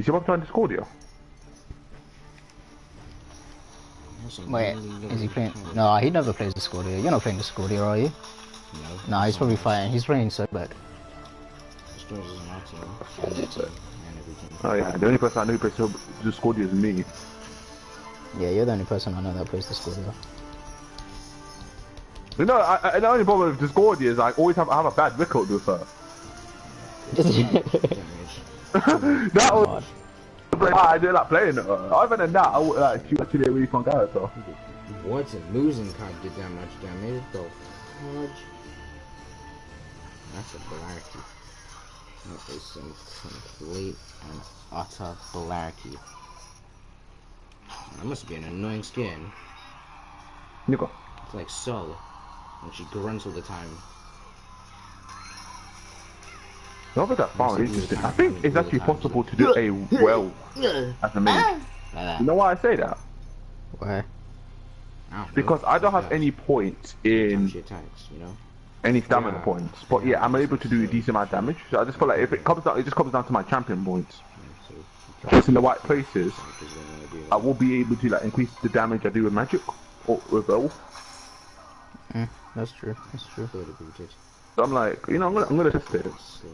Is your mom trying to Discordia? Wait, is he playing? No, he never plays Discordia. You're not playing Discordia, are you? No. Nah, he's probably fighting. He's playing so bad. Destroyers is my team, and their team, and everything. Oh yeah, the only person I know who plays Discordia is me. Yeah, you're the only person I know that plays Discordia. You know, the only problem with Discordia is I have a bad record with her. That was I do like playing her. Other than that, she's actually a really fun character. What? A losing card did that much damage? The fudge? That's a blarky. That is some complete and utter blarky. That must be an annoying skin. Nico. It's like Sol, and she grunts all the time. Not that far interesting. I think it's actually possible to do a well as a mage. You know why I say that? Why? Because I don't have any points in any stamina points, but yeah, I'm able to do a decent amount of damage. So I just feel like if it comes down, it just comes down to my champion points. Just in the right places, I will be able to like increase the damage I do with magic or with elf. That's true. That's true. So I'm like, you know, I'm gonna test it,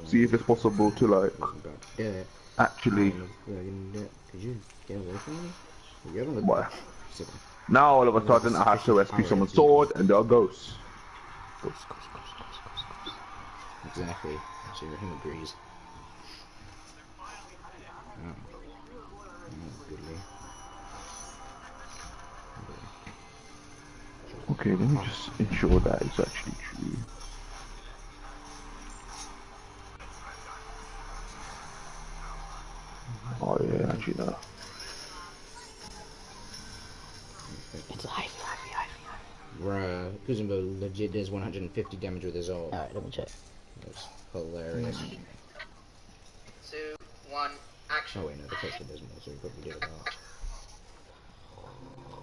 see if it's possible to like actually. Could you get away from me? What? Now all of a sudden I have to rescue someone's sword and they're ghosts. Exactly. So him agrees. Okay, let me just ensure that it's actually true. Oh yeah, actually no. It's life. Bruh, Kuzumbo legit does 150 damage with his ult. Alright, let me check. That's hilarious. 2, 1, action. Oh wait, no, the poster does more, so we probably did about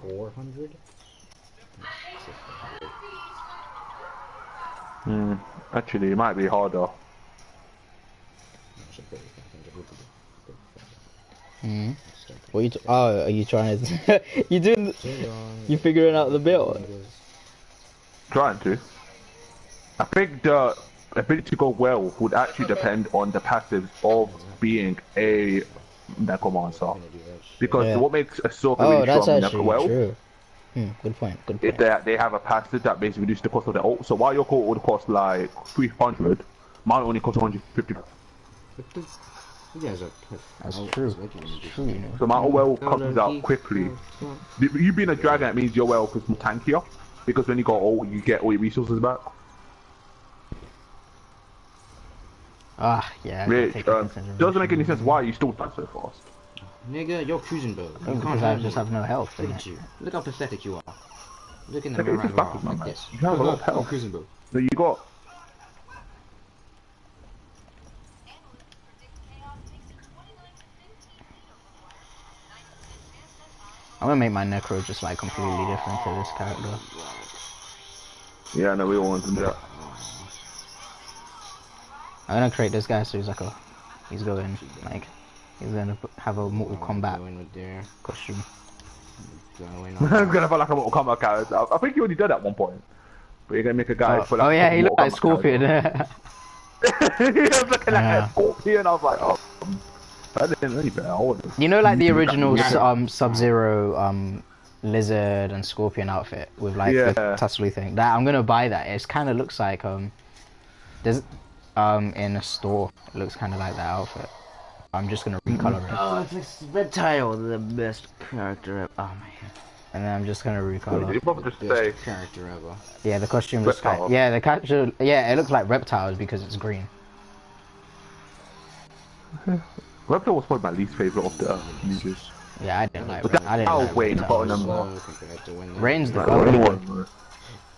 400? Actually, it might be harder. What you? Oh, are you trying to? You doing? You figuring out the build? Trying to. I think the ability to go well would actually depend on the passives of being a necromancer. Because what makes a Soka really strong in Necro true. Good point. Good point. Is that they have a passive that basically reduces the cost of their ult. So while your ult would cost like 300, mine only costs 150. You guys are That's true. True, you know. So my well comes out quickly. You being a dragon, that means your well is more tankier. Because when you got ult, you get all your resources back. Ah, yeah. Which doesn't make any sense. Why are you still die so fast? Nigga, you're cruising, bro. You can't just have no health. Look at you. Look how pathetic you are. Look in the mirror mirror backwards, like man. this. You have a lot of health. Cruising, bro. So you got. I'm gonna make my Necro just like completely different to this character. Yeah, no, we all want to do that. I'm gonna create this guy so he's like he's going like, he's gonna have a Mortal Kombat costume. He's gonna feel like a Mortal Kombat character. I think you already did at one point. But you're gonna make a guy feel like oh yeah, he looked like Scorpion. He was looking like a Scorpion. I was like, oh. I didn't really better. You know, like the original Sub-Zero lizard and scorpion outfit with like the tassely thing. That I'm gonna buy that. It kind of looks like there's in a store. It looks kind of like that outfit. I'm just gonna recolor it. Oh, it's like Reptile, the best character ever. Oh my god. And then I'm just gonna recolor. You probably just say character ever. Yeah, the costume looks like the character. Yeah, it looks like reptiles because it's green. Reptile was probably my least favorite of the ninjas. Yeah, I didn't like. I didn't like Wayne got number. Rain's the best.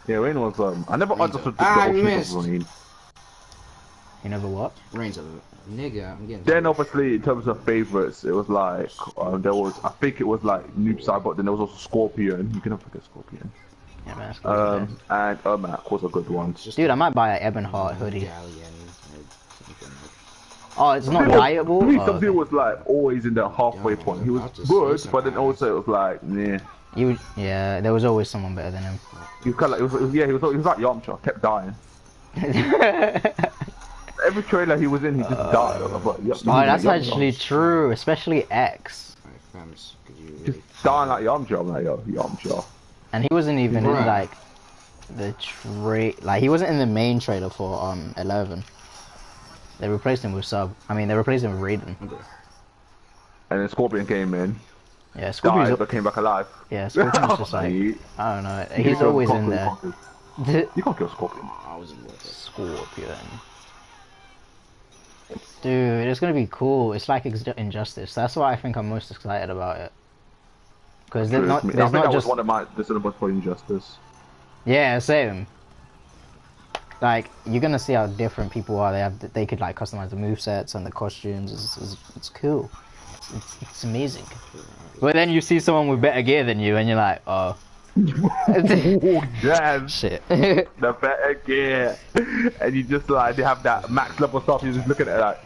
Yeah, Rain was. I never understood the options of Rain. You never what? Rain's a nigga. I'm getting. Then obviously in terms of favorites, it was like there was. I think it was like Noob Side, but then there was also Scorpion. You can never forget Scorpion. Yeah, man. Scorpion. And Ermac was a good one. Dude, I might buy an Ebonheart hoodie. Oh, it's not viable? Sub-Zero was like always in the halfway point. He was good, but then also it was like, nah. Yeah, there was always someone better than him. He was kind of like, he was like Yamcha, kept dying. Every trailer he was in, he just died. That's actually true, especially X. Just dying like Yamcha. I'm like, yo, Yamcha. And he wasn't even in like the he wasn't in the main trailer for 11. They replaced him with Sub. I mean, they replaced him with Raiden. And then Scorpion came in. Yeah, Scorpion but came back alive. Yeah, Scorpion's just like, I don't know. He's always in there. You can't kill Scorpion. Scorpion. Dude, it's gonna be cool. It's like Injustice. That's why I think I'm most excited about it. Because there's not just one of my cinemas for Injustice. Yeah, same. Like, you're gonna see how different people are. They could like customize the movesets and the costumes. It's cool. It's amazing. But then you see someone with better gear than you, and you're like, oh. Oh, damn. Shit. The better gear. And you just like, they have that max level stuff, you're just looking at it like,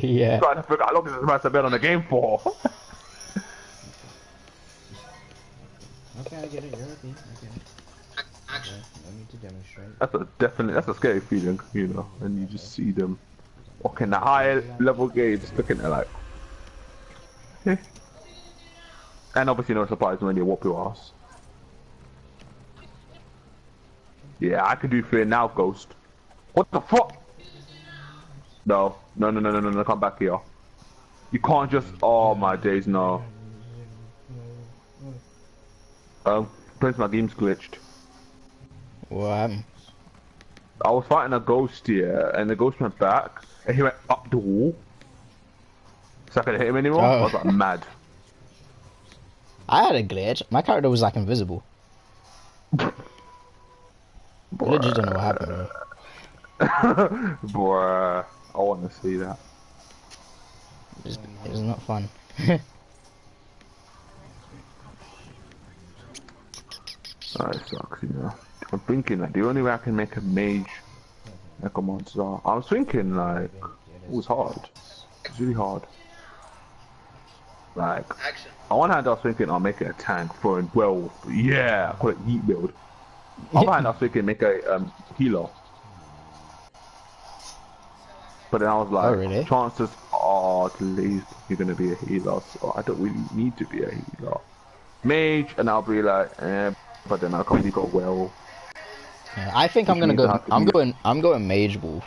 yeah. Trying to figure out how long does this man have been on the game for? Okay, I get it, you're okay, Action. No need to demonstrate. That's a scary feeling, you know, and you just see them walking the high level game, just looking at like, eh. And obviously no surprise when they whoop your ass. Yeah, I could do fear now, Ghost. What the fuck? No, come back here. You can't just, oh my days, no. Prince, my game's glitched. What? I was fighting a ghost here, and the ghost went back, and he went up the wall. So I couldn't hit him anymore. I was like mad. I had a glitch. My character was like invisible. I just don't know what happened. Bruh, I want to see that. It's not fun. That sucks, you know. I'm thinking like the only way I can make a mage Mecha Monster. I was thinking like it was hard. It's really hard. Like on one hand I was thinking I'll make it a tank for a well, yeah, I call it heat build. On the other hand I was thinking make a healer. But then I was like, oh, really? chances are at least you're gonna be a healer, so I don't really need to be a healer. Mage, and I'll be like, but then I'll probably go well. Yeah, I think I'm gonna go. I'm going Mage Wolf.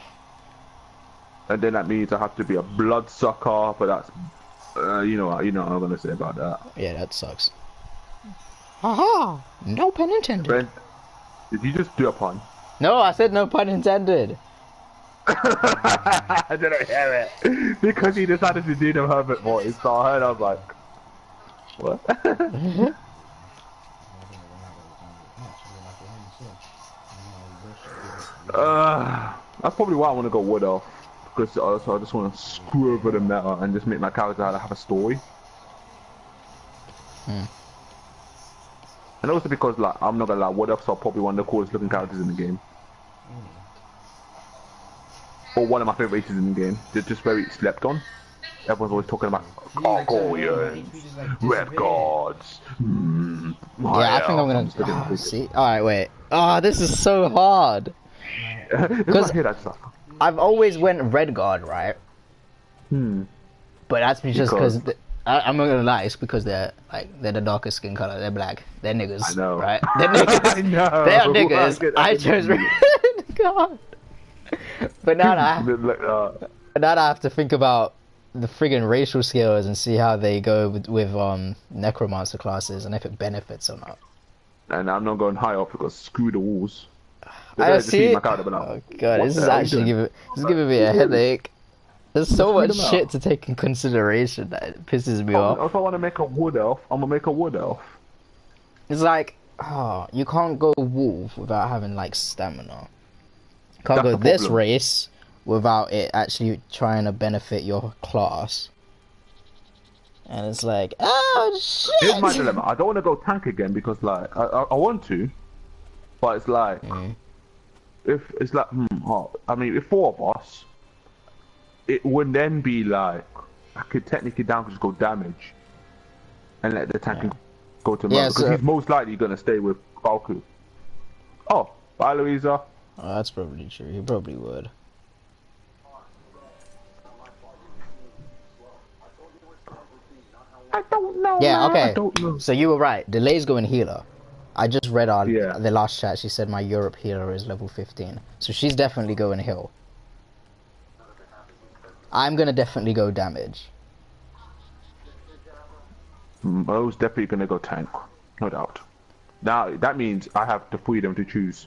And then that means I have to be a bloodsucker, but that's, you know what I'm gonna say about that. Yeah, that sucks. Haha! No pun intended. Ben, did you just do a pun? No, I said no pun intended. I didn't hear it because he decided to do the Herbert voice. So I heard, I was like, what? That's probably why I want to go Wood Elf, because I just want to screw over the meta and just make my character have a story. And also because like I'm not gonna lie, Wood Elves are probably one of the coolest looking characters in the game. Or one of my favorite races in the game. They're just very slept on. Everyone's always talking about Gargoyles, Red Guards. Yeah, I think I'm gonna see. Alright, wait. Oh, this is so hard. Because I've always went Red Guard, right? But that's just because I'm not gonna lie. It's because they're the darkest skin color. They're black. They're niggas. I know. Right? They're niggas. I know. They are niggas. I chose Red Guard. But now I have to think about the friggin' racial skills and see how they go with necromancer classes and if it benefits or not. And I'm not going high up because screw the walls. I see. Oh god, this is actually giving me a headache. There's so much shit to take in consideration that it pisses me off. If I want to make a Wood Elf, I'm gonna make a Wood Elf. It's like, you can't go wolf without having like stamina. Can't go this race without it actually trying to benefit your class. And it's like, oh shit! Here's my dilemma. I don't want to go tank again because like I want to, but it's like if it's like I mean if 4 of us, it would then be like I could technically down just go damage and let the tank go to Mo because he's most likely gonna stay with Goku. Oh, bye Louisa. Oh, that's probably true. He probably would. I don't know. Yeah, man. okay. I don't know. So you were right. Delay's going healer. I just read the last chat. She said my Europe healer is level 15. So she's definitely going heal. I'm going to definitely go damage. Mo's definitely going to go tank. No doubt. Now, that means I have the freedom to choose.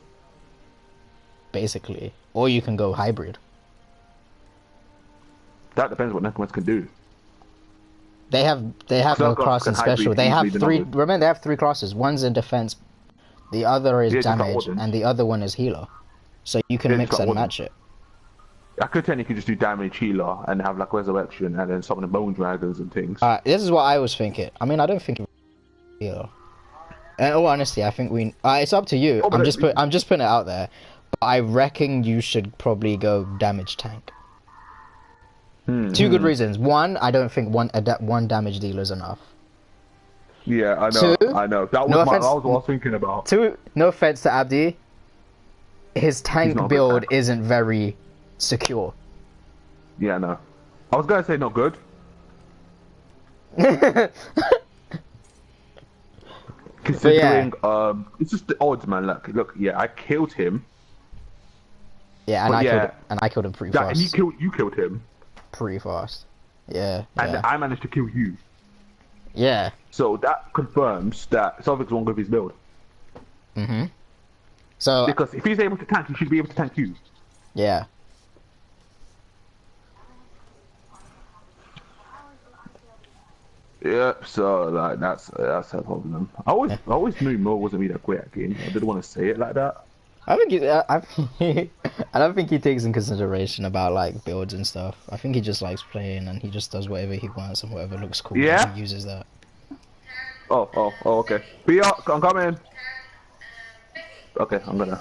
Basically. Or you can go hybrid. That depends what Necromans can do. They have no class in special. They have three. Remember, they have three classes. One's in defense, the other is damage, and the other one is healer. So you can mix and match it. I could technically just do damage healer and have like resurrection and then summon the bone dragons and things. This is what I was thinking. I mean, I don't think healer. In all honesty, I think we. It's up to you. I'm just putting it out there. But I reckon you should probably go damage tank. Two good reasons. One, I don't think one damage dealer is enough. Yeah, I know. Two, I know. That was what I was thinking about. Two, no offense to Abdi, his tank build isn't very secure. Yeah, no. I was gonna say not good. Considering, it's just the odds, man. Look, yeah, I killed him. Yeah, and I killed him pretty fast. And you killed him. Pretty fast. Yeah. And I managed to kill you. Yeah. So that confirms that something's wrong with his build. So because if he's able to tank, he should be able to tank you. Yeah. Yeah, so like that's a problem. I always knew Mo wasn't really that great at game. I didn't want to say it like that. I think I don't think he takes in consideration about like builds and stuff. I think he just likes playing and he just does whatever he wants and whatever looks cool. Yeah. He uses that. Oh, okay. Be up, I'm coming. Okay, I'm gonna.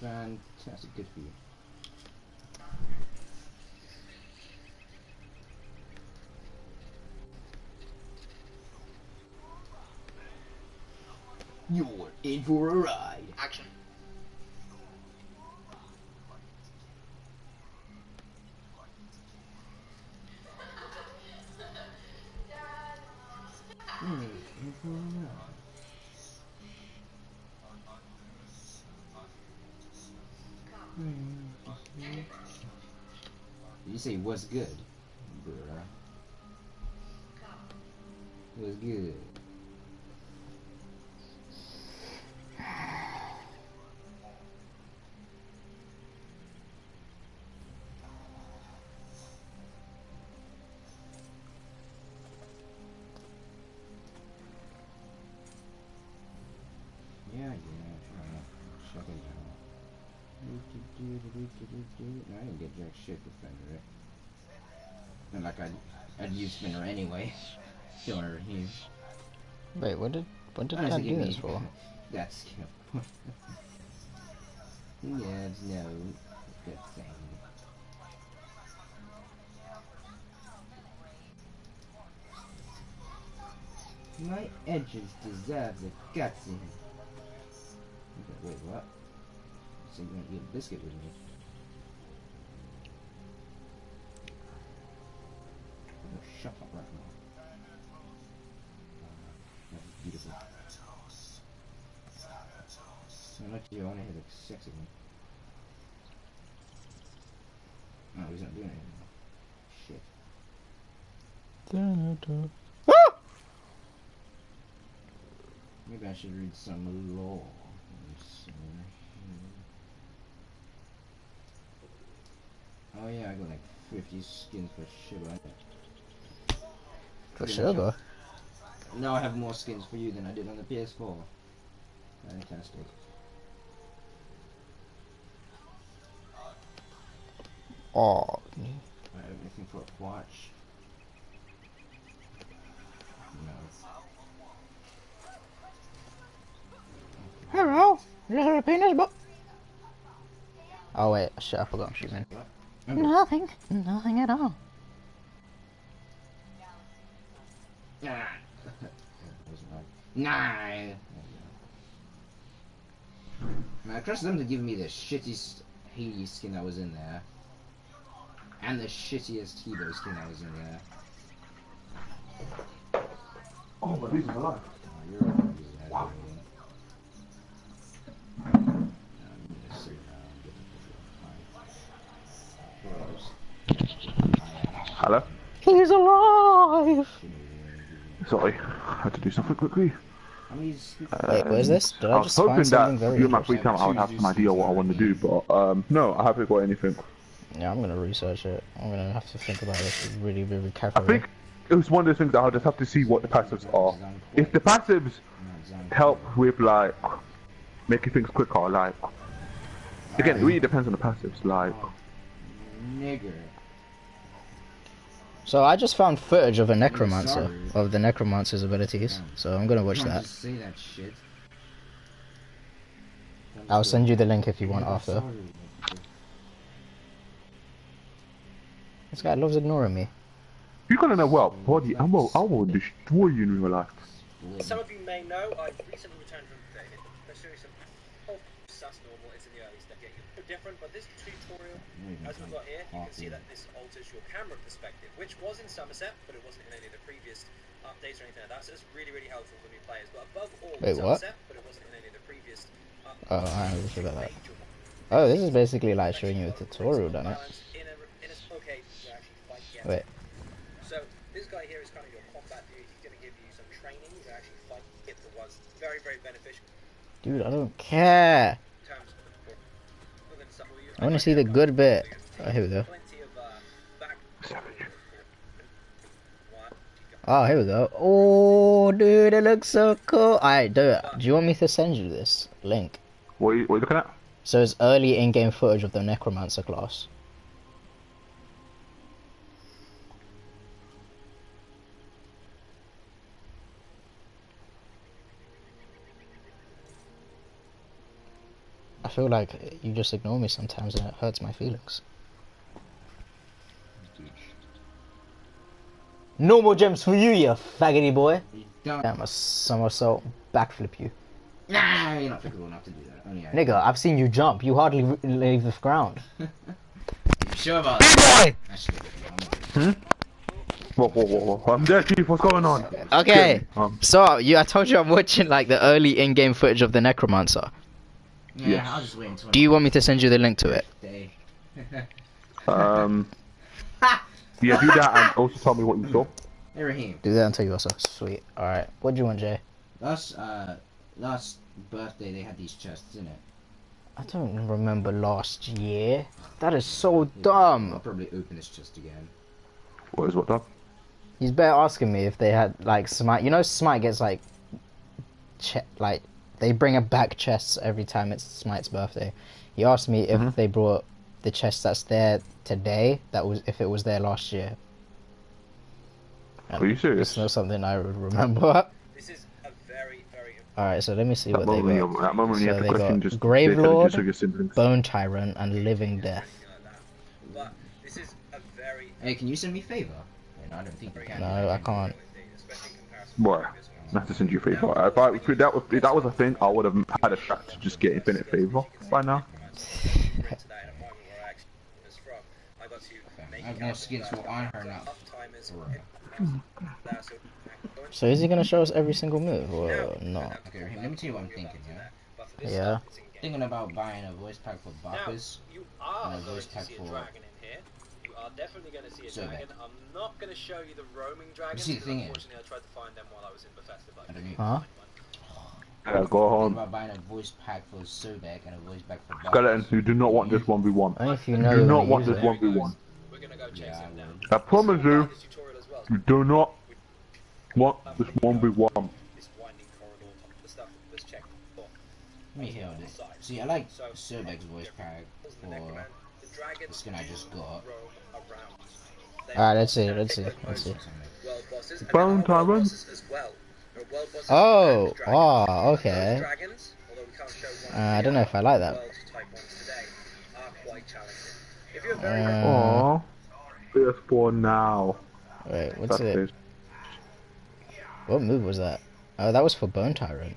Fantastic, good for you. You're in for a ride. Action. You say what's good, bruh? What's good? Yeah, check it out. No, I didn't get jack shit defender, right? Not like I'd use spinner anyway. Showing her here. Wait, what did I do this for? That's yeah, it's no good thing. My edges deserve the gutsy. Wait, what? So you're gonna eat a biscuit with me? Oh, shut up right now. That's beautiful. I like you, I want to hit a sexy one. No, he's not doing it anymore. Shit. Maybe I should read some lore. Oh yeah, I got like 50 skins for sugar. For sugar? Now I have more skins for you than I did on the PS4. Fantastic. Oh. I have anything for a watch? No. Hello, little penis book. Oh wait, shit, I forgot I'm shooting. Nothing at all. Nah. I trust them to give me the shittiest Hades skin that was in there. And the shittiest Hebo skin that was in there. Oh, my reason's alive. Oh, you're right. Wow. Hello? He's alive! Sorry, I had to do something quickly. Wait, what is this? Did I I was just find hoping something that very during my free time I would have interesting? some idea what I want to do, but no, I haven't got anything. Yeah, I'm gonna research it. I'm gonna have to think about this really, really I carefully. think it was one of those things that I'll just have to see what the passives are. If the passives help with like making things quicker, like again, it really depends on the passives. Like, nigger. So I just found footage of a necromancer, of the necromancer's abilities. So I'm gonna watch that. Say that shit. I'll send you the link if you want after. This guy loves ignoring me. you gotta know well, body, I will destroy you in real life. Some of you may know, I've recently returned from pursuing some sus normal. It's in the early stage. It's different, but this tutorial, as we've got here, you can see that this alters your camera perspective, which was in Somerset, but it wasn't in any of the previous updates or anything like that. So it's really, really helpful for new players. But above all, wait, Somerset, what? but it wasn't in any of the previous updates. Oh, I haven't forgot that. Oh, this is basically like showing you a tutorial, doesn't it? Wait. So this guy here is kind of your combat dude. He's going to give you some training to actually fight hit the ones. Very, very beneficial. Dude, I don't care. I want to see the good bit. Oh, here we go. Oh, here we go. Oh, dude, it looks so cool. Alright, do you want me to send you this link? What are you looking at? So it's early in-game footage of the Necromancer class. I feel like you just ignore me sometimes and it hurts my feelings. No more gems for you, you faggoty boy. I'm a somersault backflip you. Nah, you're not physical enough to do that. Only Nigga, I've seen you jump. You hardly leave the ground. You sure about that? Whoa. I'm there, Chief. What's going on? Okay. So, I told you I'm watching like the early in-game footage of the Necromancer. Yeah, yes. I'll just wait until. Do you want me to send you the link to it? Yeah, do that and also tell me what you saw. Hey, Raheem. Do that until you also. Sweet. Alright. What do you want, Jay? Last birthday they had these chests in it. I don't remember last year. That is so dumb. I'll probably open this chest again. What is what dumb? He's better asking me if they had like Smite. You know, Smite gets like, they bring back chests every time it's Smite's birthday. He asked me if they brought the chest that's there today. If it was there last year. Are you serious? It's not something I would remember. This is a very, very. Alright, so let me see what they got. That moment you have the question, just Gravelord, Bone Tyrant, and Living Death. But this is a very. Hey, can you send me a favor? No, I don't think you can. No, I can't. Boy, I have to send you a favor. If that was a thing, I would have had a shot to just get Infinite Favor by now. I have more skins on her now. So is he gonna show us every single move or not? Okay, let me tell you what I'm thinking, yeah? but for this Yeah. stuff, it's in-game. Thinking about buying a voice pack for Bappers. Now, you are and a going voice to pack see a for dragon in here. You are definitely going to see a Sobek. dragon. I'm not going to show you the roaming dragons, See, the because thing is- unfortunately I tried to find them while I was in Bethesda, but I I don't couldn't know. Huh? find one. Yeah, go Thinking on. about buying a voice pack for Sobek and a voice pack for Bappers. Skeleton, you do not want this 1v1. Only if you You know do you're not gonna want use this it. 1v1. We're going to go chase Yeah, him down. I promise you, This tutorial as well. you do not want this 1v1. This winding corridor, the stuff that's checked before. Let me hear this. See, I like Sobek's voice pack for The dragons the skin I just got. roam around. They Alright, let's see, can let's take see, over let's see. world bosses, and Bone there are world Tyrant? bosses as well. There are world bosses Oh, and dragons. oh, okay. Those dragons, although we can't show one I don't know if I like that. world type ones today, are quite challenging. If you're very Aww. PS4 now. Wait, what's That's it? it. What move was that? Oh, that was for Bone Tyrant.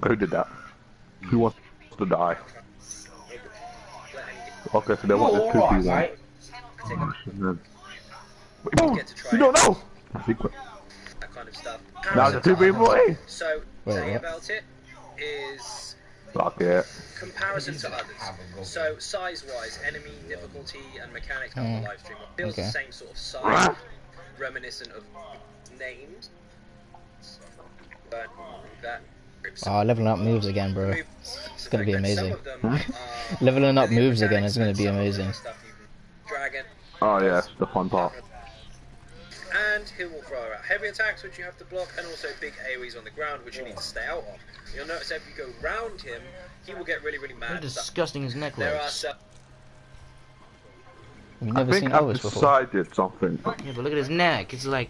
Who did that? Who wants to die? Okay, so they want this 2v1. Boom! get to try You don't know! Secret. that kind of stuff. Now the 2v1. So, Wait, the thing what? about it is Fuck it. comparison to others. So, size-wise, enemy difficulty and mechanics on the live stream feels the okay. same sort of size, reminiscent of names. But that Oh, leveling up moves again, bro. It's gonna be amazing. Some of them are Leveling up the moves again mechanics is gonna and be some of the amazing. stuff you can Dragon. Oh yeah, the fun part. And he will throw out heavy attacks, which you have to block, and also big AoEs on the ground, which you need to stay out of. You'll notice if you go round him, he will get really, really mad. How disgusting his neck There are looks. some. You've I never think seen I've Elvis before. decided something. Yeah, but look at his neck. It's like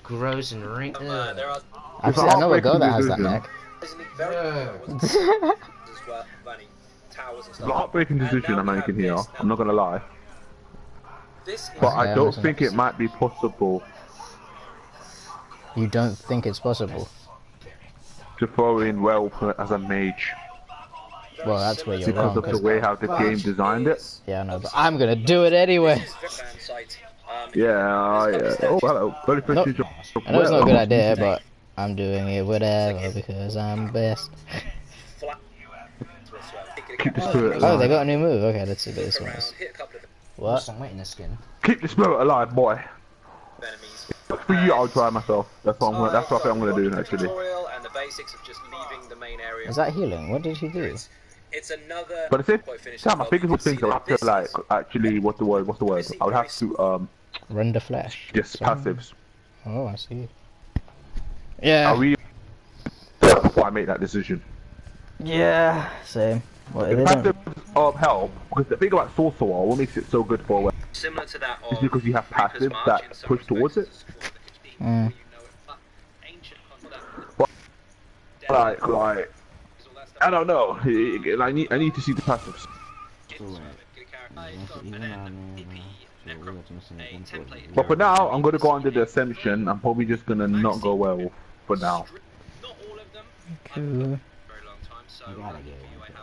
gross and wrinkled. There are I know a girl that has that Decision. neck. very Yeah. as well, Vanny, towers and It's stuff. a heartbreaking decision I'm making here. I'm not gonna lie. This is But I Yeah, don't listen. think it might be possible You don't think it's possible? to throw in Welp as a mage Well, that's where you're because wrong. of the 'Cause- way how the game designed it. Yeah, I know, but I'm gonna do it anyway. fan site. Yeah, yeah. Oh, hello. Very Nope. prestigious. I know it's not a good idea, but I'm doing it whatever because I'm best. Flat. Keep the spirit Oh, they alive. got a new move. Okay, let's see what this one Around, is. hit a couple of What? Some weight in the skin. Keep the spirit alive, boy. enemies. But for you, I'll try myself. That's what I'm gonna. That's what I think I'm gonna do actually. Tutorial and the basics of just leaving the main area. Is that healing? What did he do? It's another. But it's it. quite finished Sam, I as think well. it's things I'll have to like actually. What's the word? What's the word? I would have to Render flesh. just passives. Oh, I see. Yeah. Are we? Before I make that decision. Yeah. Same. What The they don't? passives help because the thing about Sorcerer, what makes it so good for Similar to that is of because you have Reaper's passives March that in some push towards it. respects. It's a squad that could be Mm. you know it, but ancient concept. Like, All that stuff. I don't know. I need to see the passives. But for now, I'm gonna go under the assumption I'm probably just gonna not go well for now. Not all of them. Cool. Very long time, so I have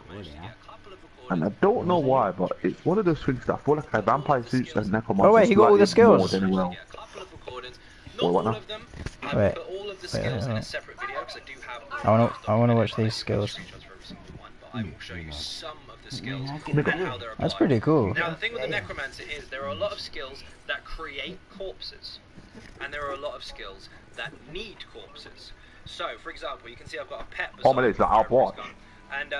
managed to get a couple of And I recordings. don't know why, but it's one of those things that I feel like a vampire suits and necromancer. Oh, wait, he got all the slightly skills. more than well. Get a couple of recordings. Wait, Not what all now? of them. Wait. Put all of the Wait, skills in wait. a separate video because I do have. I wanna watch these skills. Screenshots for every single one, but I will show you some of the skills and how they're applied. That's pretty cool. Now the thing with the necromancer is there are a lot of skills that create corpses, and there are a lot of skills that need corpses. So, for example, you can see I've got a pet. Oh, my days, like, I'll watch. And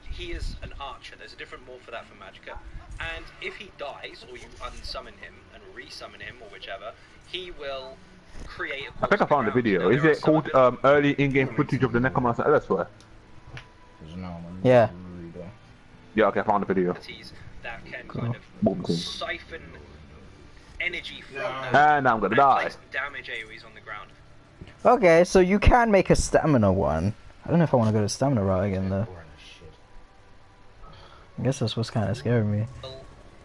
he is an archer. There's a different morph for that for Magicka. And if he dies, or you unsummon him and resummon him, or whichever, he will create a corpse. I think I on the found the ground. video. Now, Is there are it some called of them- early in-game footage of the necromancer elsewhere? Yeah. Yeah, okay, I found the video. abilities that can Cool. kind of Boom, boom. siphon energy from those And I'm gonna die. place damage AoEs on the ground. Okay, so you can make a stamina one. I don't know if I want to go to stamina route again though. I guess that's what's kind of scaring me. Will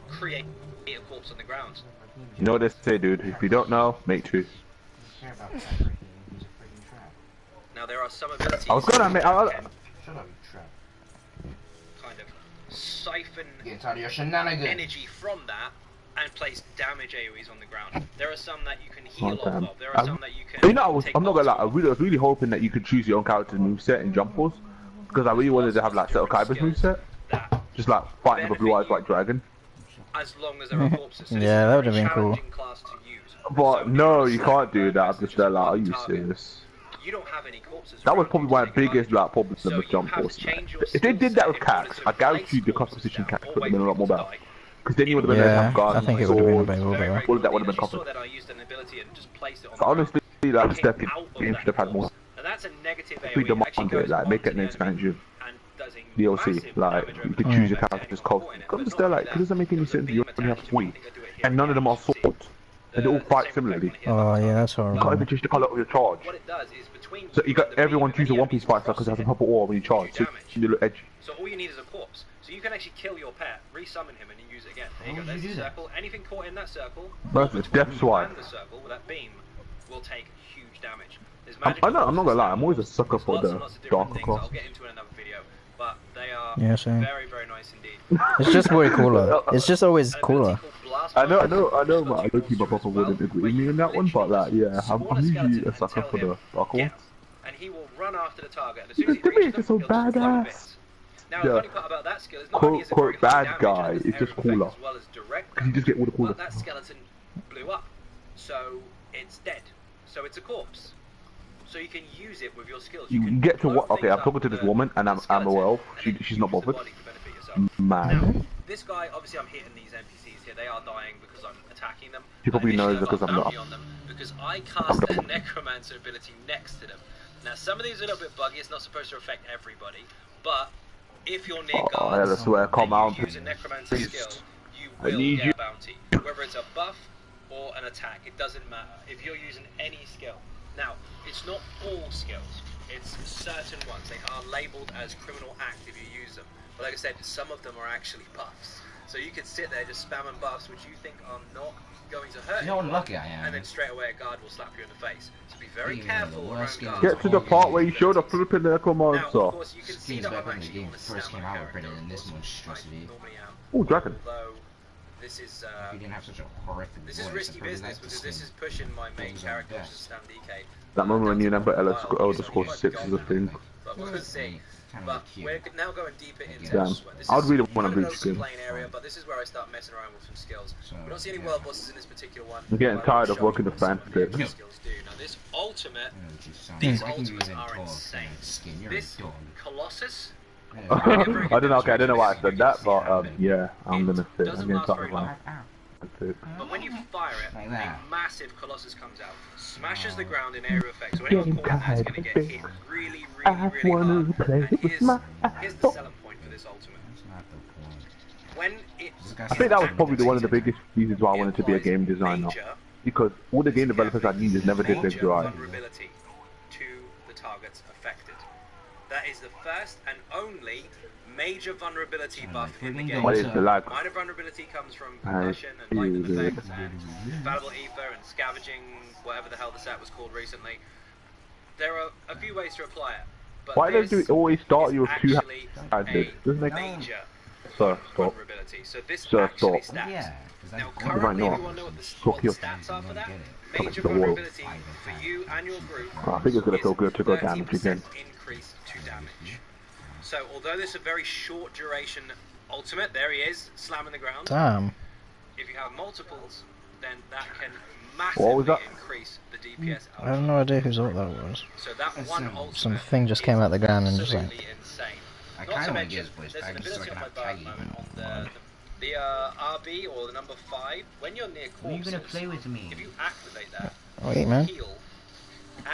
create a corpse on the ground. You know what they say, dude? If you don't know, make two. Now there are some abilities I was gonna make. that can kind of siphon Get out of your shenanigans. energy from that and place damage AoEs on the ground. There are some that you can heal off of. There are some that you can. You know, I'm not gonna lie. I was really hoping that you could choose your own character's moveset in Jump Force, because I really wanted to have like Seto Kaiba's moveset, just like fighting with a blue eyes white dragon. As long as there are corpses. So yeah, that would have been cool. But no, you can't do that. I'm just there like, are you serious? You don't have any corpses. That was probably my biggest like problem with Jump Force. If they did that with Cax, I guarantee you the cost position Cax would have been a lot more better. Because then you would have been able to have guards, I think it would have been a bit better. All of that would have been covered. So honestly, that step in game should have had more. Free demand it, like make it an expansion. DLC, like you could choose your character's code. Because it's there, like, it doesn't make any sense. You only have 3, and none of them are swords, and they all fight similarly. Oh yeah, that's horrible. You can't even change the color of your charge. So you got everyone choose a One Piece fighter because it has a purple aura when you charge. So you look edgy. So all you need is a corpse. So you can actually kill your pet, resummon him, and you use it again. There you go. There's the circle. Anything caught in that circle, that's death swipe. The circle with that beam will take huge damage. I'm not gonna lie. I'm always a sucker for the darker class. I'll get into another video, but they are very, very nice indeed. It's just way cooler. It's just always cooler. I know, but I don't keep my papa wouldn't agree with me in that one, but like, yeah, I'm usually a sucker for the darker one. And he will run after the target. And as soon as he reaches them, it's so badass. Now, the funny part about that skill is not only is it very bad guy, it's just cooler. Because you just get all the cooler. But that skeleton blew up, so it's dead. So it's a corpse. So you can use it with your skills. You can get to what? Okay, I'm talking to this woman, and I'm a elf. She's not bothered. Man. Now, this guy, obviously, I'm hitting these NPCs here. They are dying because I'm attacking them. He probably knows because I'm not. Because I cast the Necromancer ability next to them. Now, some of these are a little bit buggy. It's not supposed to affect everybody, but if you're near guards, I swear, come out. Use a Necromancer skill, you will get a bounty. Whether it's a buff or an attack, it doesn't matter. If you're using any skill. Now, it's not all skills. It's certain ones. They are labelled as criminal act if you use them. But like I said, some of them are actually buffs. So you could sit there just spamming buffs which you think are not going to hurt you. Lucky I am. And then straight away a guard will slap you in the face. So be very careful around guards. Get to the part where you show the flipping Necromancer. Now, of course, you can see that I'm actually on the first came out with Brennan in this monstrosity. Oh, dragon. This is you didn't have such a horrific this is risky business because this is pushing my main character, which is Stam DK. That moment when you remember Elder Scrolls 6 is a thing. But we'll see. But we're now going deeper into this. I'd really want to reach skin. Area, but this is where I start messing around with some skills. We don't see any world bosses in this particular one. I'm getting tired of working the fan fit. Now this ultimate, these ultimates are insane. This Colossus. I don't know. Okay, I don't know why I said that, but yeah, I'm gonna say I'm getting tired of that. But when you fire it, a massive Colossus comes out, smashes the ground in area effect, so anyone caught that is going to get hit really hard. And here's the selling point for this ultimate. When I think that was probably one of the biggest reasons why I wanted to be a game designer, because all the game developers I needed never did this right. Vulnerability to the targets affected. That is the first and only major vulnerability buff in the game. What is the lag? Minor vulnerability comes from concussion and lightning effects and infallible ether and scavenging, whatever the hell the set was called recently. There are a few ways to apply it. But why don't you always start you with 2 handed? Doesn't make major stop. vulnerability. So this actually stacks. Yeah, now currently everyone know what the stats are for that. Major vulnerability for you and your group. I think it's gonna feel good to go damage again. Increase to damage. So, although this is a very short duration ultimate, there he is, slamming the ground. Damn. If you have multiples, then that can massively increase the DPS. I have no idea whose ult that was. So that one ultimate something just came out of the ground and just like... insane. I Not to mention, there's an ability on my bar at the moment on the RB or the number 5. When you're near corpses, are you gonna play with me? if you activate that, wait, man. heal,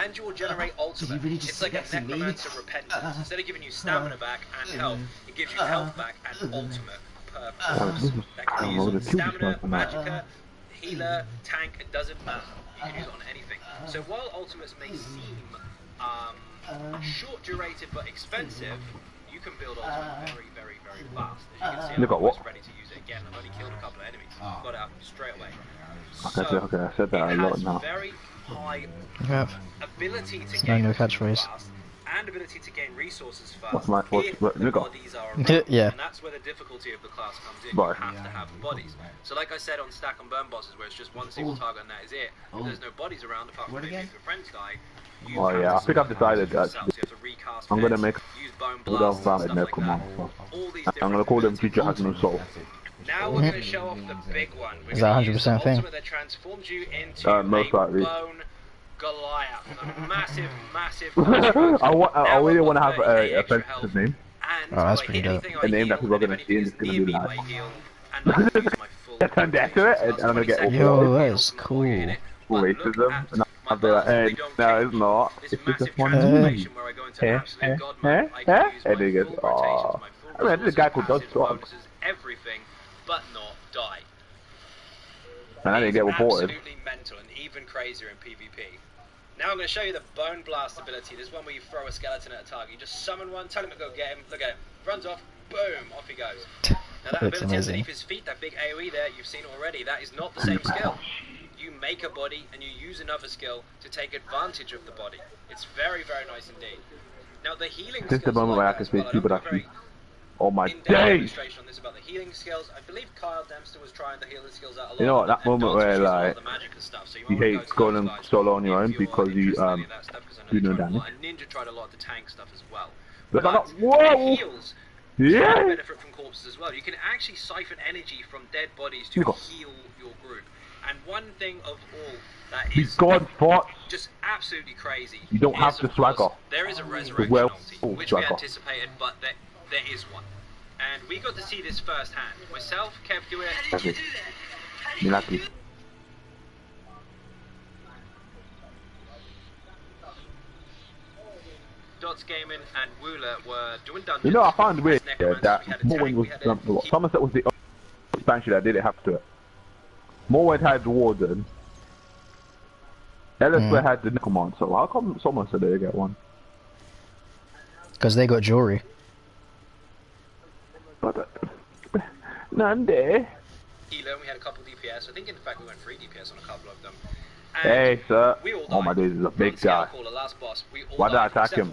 and you will generate ultimate. Really it's like a Necromancer repentance. Instead of giving you stamina back and health, it gives you health back and ultimate per purpose. That can be used on stamina, magicka, healer, tank, it doesn't matter. You can use it on anything. So while ultimates may seem short durated but expensive, you can build ultimate very, very, very fast. As you can see, I'm almost ready to use it again. I've only killed a couple of enemies. Got out straight away. Okay, I said that a lot now. Very high ability to gain fast and ability to gain resources fast What's my if the bodies are around. Yeah. And that's where the difficulty of the class comes in. You have to have the bodies. So like I said on stack and burn bosses, where it's just one single target and that is it, if there's no bodies around apart from maybe if your friends die, you have to I think I've decided that yourself. So you have to recast I'm gonna pets, make use bone without blasts and valid stuff like Necromon. that. All these I'm gonna call them Creature Has No Soul. Now we're going to show off the big one. We're Is that gonna use 100% thing? Ultimate that transforms you into most a likely. bone Goliath. A massive, massive I really want to have a extra offensive name. And Oh, that's pretty dope. A name that people are gonna see and it's gonna be like. I turn death to it and I'm gonna get all Yo, that is cool. racism and I'll be like, hey, no, it's not. It's just a fun name. And he goes, oh. I mean, I did a guy called Dodge Dog. Everything, but not die. And I didn't get reported. Absolutely mental and even crazier in PvP. Now I'm going to show you the Bone Blast ability. This is one where you throw a skeleton at a target. You just summon one, tell him to go get him. Look at him. Runs off. Boom. Off he goes. Now that ability underneath his feet, that big AoE there, you've seen already. That is not the same skill. You make a body and you use another skill to take advantage of the body. It's very, very nice indeed. Now the healing skills. This is the moment where I can say stupid actually. Oh my days! Demonstration on this about the healing skills. I believe Kyle Dempster was trying the healing skills out a lot. You know what, that moment where like you hate going solo on your own because you do no damage. And Ninja tried a lot of the tank stuff as well. But I got whoa! Heals Yeah. benefit from corpses as well. You can actually siphon energy from dead bodies to heal your group. And one thing of all that is just absolutely crazy. You don't have to swagger. There is a resurrection ulti, which we anticipated, but there is one. And we got to see this firsthand. Myself, Kev Hewitt. How did you do that? You're lucky. Dots Gaming and Wooler were doing dungeons. You know, I found weird that Morrowind was Somerset was the only expansion that didn't have to it. Morrowind had the Warden. Ellisware had the Necromon, so how come Somerset didn't get one? Because they got jewelry. But none there. We had a couple DPS. I think in fact we went 3 DPS on a couple of them. And hey sir, we all died. Oh my days, is a big guy. Last boss, we all Why did I died, attack him?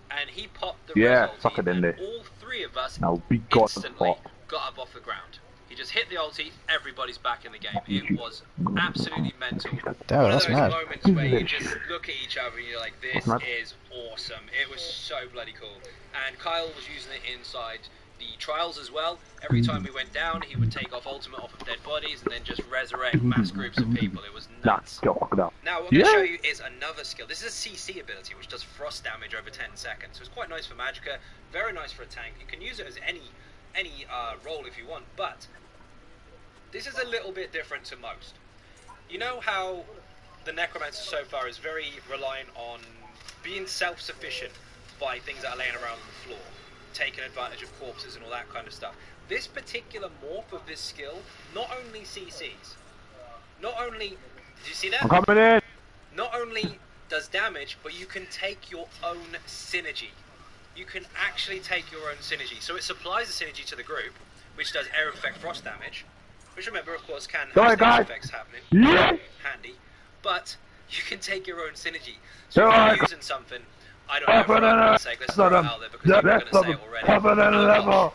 And he popped the yeah, ulti, sucker didn't they? All 3 of us now be gone instantly got up off the ground. He just hit the ulti, everybody's back in the game. It was absolutely mental. Damn, One of that's those mad. moments where you just look at each other and you're like, this is awesome. It was so bloody cool. And Kyle was using it inside the trials as well. Every time we went down, he would take off ultimate off of dead bodies and then just resurrect mass groups of people. It was nuts. Now what I'm going to show you is another skill. This is a CC ability which does frost damage over 10 seconds. So it's quite nice for Magicka, very nice for a tank. You can use it as any role if you want, but this is a little bit different to most. You know how the Necromancer so far is very reliant on being self-sufficient by things that are laying around on the floor, taking advantage of corpses and all that kind of stuff. This particular morph of this skill not only CCs, not only, did you see that? I'm coming in! Not only does damage, but you can take your own synergy. You can actually take your own synergy. So it supplies the synergy to the group, which does air effect frost damage, which remember of course can have air effects happening, handy, but you can take your own synergy. So if you're using something, I don't know, for argument's sake, let's throw it out there because you're going to say it already.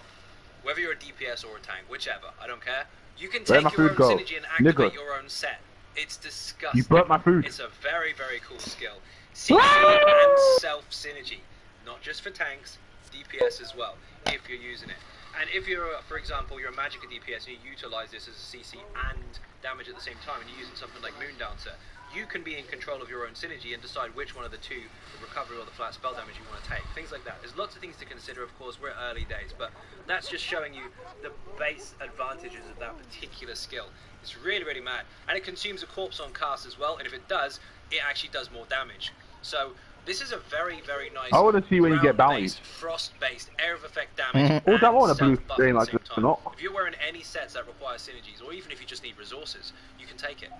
Whether you're a DPS or a tank, whichever, I don't care. You can take your own synergy and activate your own set. It's disgusting. You burnt my food. It's a very, very cool skill. CC and self-synergy. Not just for tanks, DPS as well, if you're using it. And if you're, for example, you're a Magicka DPS and you utilize this as a CC and damage at the same time, and you're using something like Moondancer, you can be in control of your own synergy and decide which one of the two, the recovery or the flat spell damage, you want to take. Things like that. There's lots of things to consider, of course, we're early days, but that's just showing you the base advantages of that particular skill. It's really, really mad. And it consumes a corpse on cast as well, and if it does, it actually does more damage. So this is a very, very nice. I want to see when you get bounties. Frost-based air of effect damage. Oh, that one a blue thing like this or not? If you're wearing any sets that require synergies, or even if you just need resources, you can take it.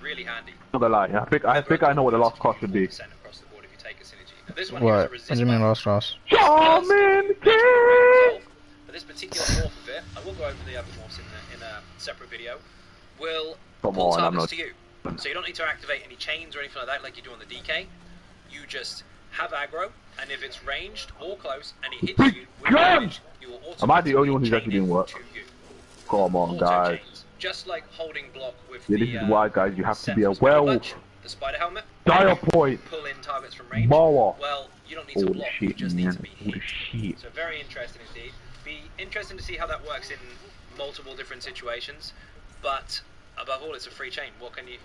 Really handy. Not gonna lie, I think I know what the last cost should be. Across the board if you take a synergy. Now, this one What? What do you mean last cost? Shaman For this particular morph of it, I will go over the other morphs in a separate video. Will pull targets to you. So you don't need to activate any chains or anything like that like you do on the DK. You just have aggro, and if it's ranged or close, and he hits you with damage, you will automatically Am I the only one who's actually doing work? to you. Come on, guys. Chains. Just like holding block with yeah, the, this is why, guys, you have to be a the spider helmet. Dial point. Pull in targets from range. Mower. Well, you don't need to block, you just need to be hit. Shit. So very interesting indeed. Be interesting to see how that works in multiple different situations. But above all, it's a free chain. What can you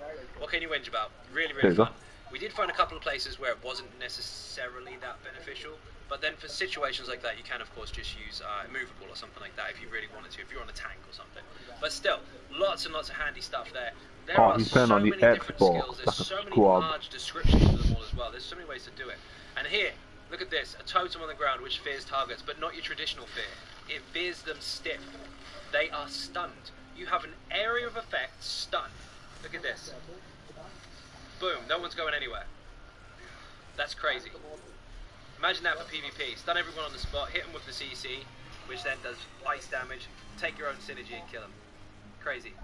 whinge about? Really, really fun. We did find a couple of places where it wasn't necessarily that beneficial. But then for situations like that, you can of course just use immovable or something like that if you really wanted to, if you're on a tank or something. But still, lots and lots of handy stuff there. There are so many different skills, there's so many large descriptions of them all as well. There's so many ways to do it. And here, look at this, a totem on the ground which fears targets, but not your traditional fear. It fears them stiff. They are stunned. You have an area of effect stun. Look at this. Boom, no one's going anywhere. That's crazy. Imagine that for PvP. Stun everyone on the spot, hit them with the CC, which then does ice damage, take your own synergy and kill them. Crazy.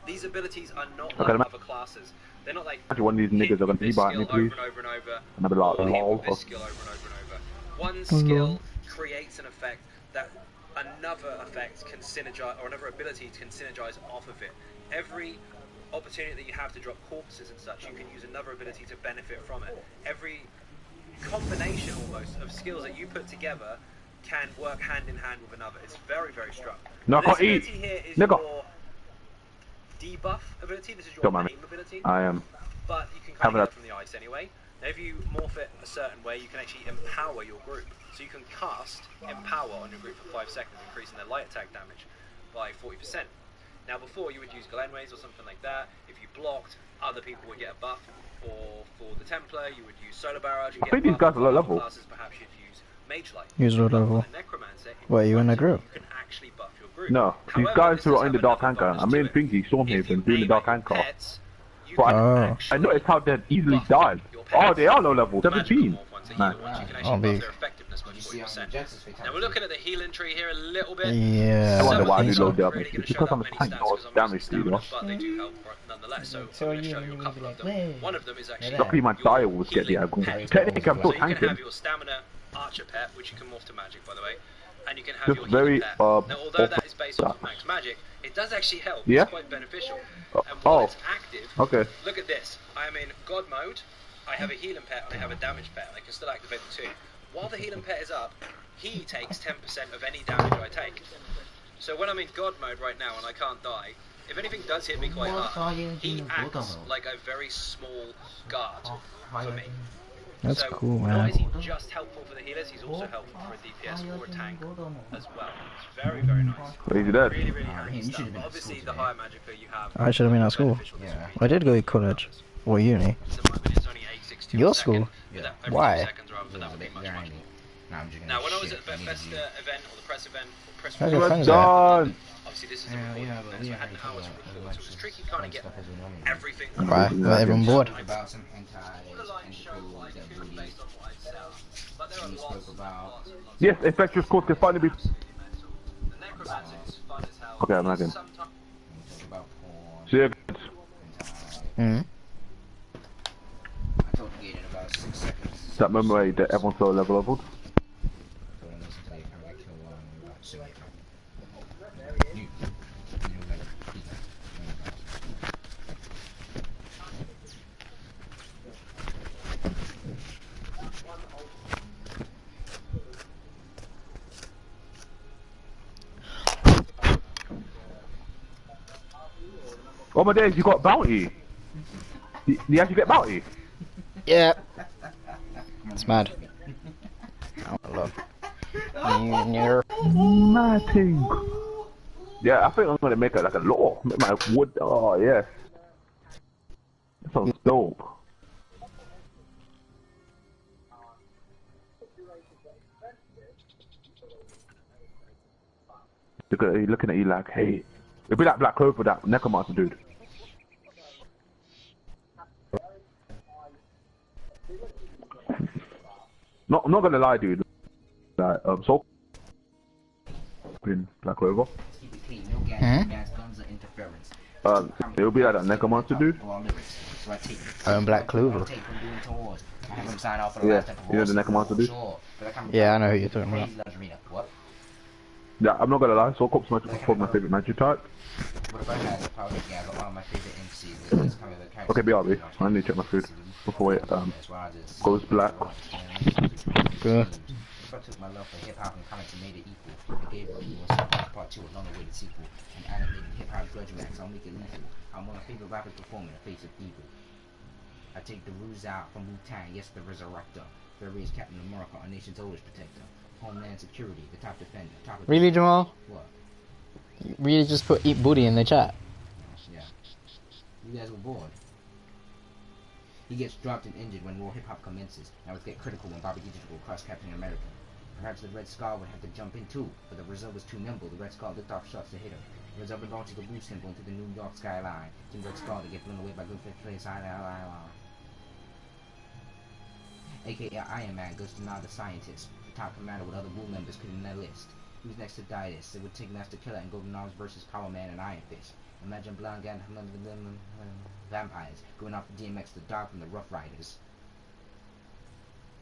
These abilities are not like other classes. They're not like one of these niggas are gonna be biting me, please. Over and over, and like, hit this skill over and over and over. One skill creates an effect that another effect can synergize, or another ability can synergize off of it. Every opportunity that you have to drop corpses and such, you can use another ability to benefit from it. Every combination almost of skills that you put together can work hand in hand with another. It's very, very strong. No, I can't eat. Here is your debuff ability. This is your main ability. I am. But you can kind of get it from the ice anyway. Now, if you morph it a certain way, you can actually empower your group. So you can cast Empower on your group for 5 seconds, increasing their light attack damage by 40%. Now, before you would use Glenways or something like that. If you blocked, other people would get a buff. Or for the Templar, you would use Solar Barrage and get a buff. I think these guys are low level. Classes, perhaps you'd use Mage Light. Use low level. Wait, you in a group? You can actually buff your group. No, these guys who are in the Dark Anchor, I mean Thingy, Stormhaven, doing the Dark Anchor. But I noticed how they'd easily died. Oh, they are low level, 17. Nice. Now we're looking at the healing tree here a little bit. Yeah. I wonder why I do low damage. It's because I'm a tank, not damage dealer. But they do help nonetheless, so I'm going to show you a couple of them. One of them is actually luckily my dire will get the aggro. Technically I'm still tanking. So you can have your stamina archer pet, which you can morph to magic by the way. And you can have just your very, pet. Now although that is based off of max magic, it does actually help. Yeah? It's quite beneficial. And while it's active, okay. Look at this. I am in God mode. I have a healing pet and I have a damage pet. I can still activate the two. While the healing pet is up, he takes 10% of any damage I take. So when I'm in God mode right now and I can't die, if anything does hit me quite hard, he acts like a very small guard for me. That's cool, man. Not is he just helpful for the healers, he's also helpful for a DPS or a tank as well. It's very, very nice. Crazy dead. Really, really handy stuff. But obviously, the higher magicka you have, I should have been at school. Yeah. I did go to college. Or uni. Your school? Yeah. Why? Now, when I was at the Bethesda event, or the press event, How's your friends done. obviously this is a recording event, so I had an hour to record, so it was tricky trying to get everything. Why? Got everyone bored. About some Yes, infectious course can finally be. Okay, I'm not again. See you again. Mm-hmm. That memory that everyone's so leveled. Oh my days, you got bounty. You actually get bounty? Yeah. It's mad. I love. Matting. Yeah, I think I'm gonna make it like a law. Make my wood. Oh yeah. That sounds dope. Looking at you like, hey, it'd be like Black Clover, that necromancer dude. I'm not gonna lie, dude. Like, so in Black Clover. It'll be like that necromancer dude. So I take. Black Clover. Take from doing tours. I have him sign off for the last type of you know the Necromancer dude? Sure. Yeah, I know who you're talking about. What? Yeah, I'm not gonna lie, Soul Corp's Magic was probably my favorite Magic type. What if I had power? Yeah, but one of my favorite MCs. Okay, BRB. I need to check my food before it goes black. Good. If I took my love for hip hop and comics and made it equal, and gave it a part 2, a long-awaited sequel, and animated hip hop Grudge Max, I'll make it lethal. I'm one of my favorite rappers performing the face of evil. I take the ruse out from Wu-Tang, yes, the Resurrector. Barry is Captain America, our nation's oldest protector. Homeland Security, the top defender. Really, Jamal? What? You really just put eat booty in the chat? Yeah. You guys were bored. He gets dropped and injured when raw hip-hop commences. Now let's get critical when Bobby Digital cross Captain America. Perhaps the Red Skull would have to jump in too, but the Brazil was too nimble. The Red Skull licked off shots to hit him. The Brazil launches the blue symbol into the New York skyline. Team Red Skull to get blown away by Goodface Face. AKA Iron Man goes to nod the scientist. The top commander with other Wu members couldn't enlist. Who's next to die this? It would take Master Killer and Golden Arms versus Power Man and Iron Fist. Imagine Blonde and vampires going off the DMX the Dark from the Rough Riders.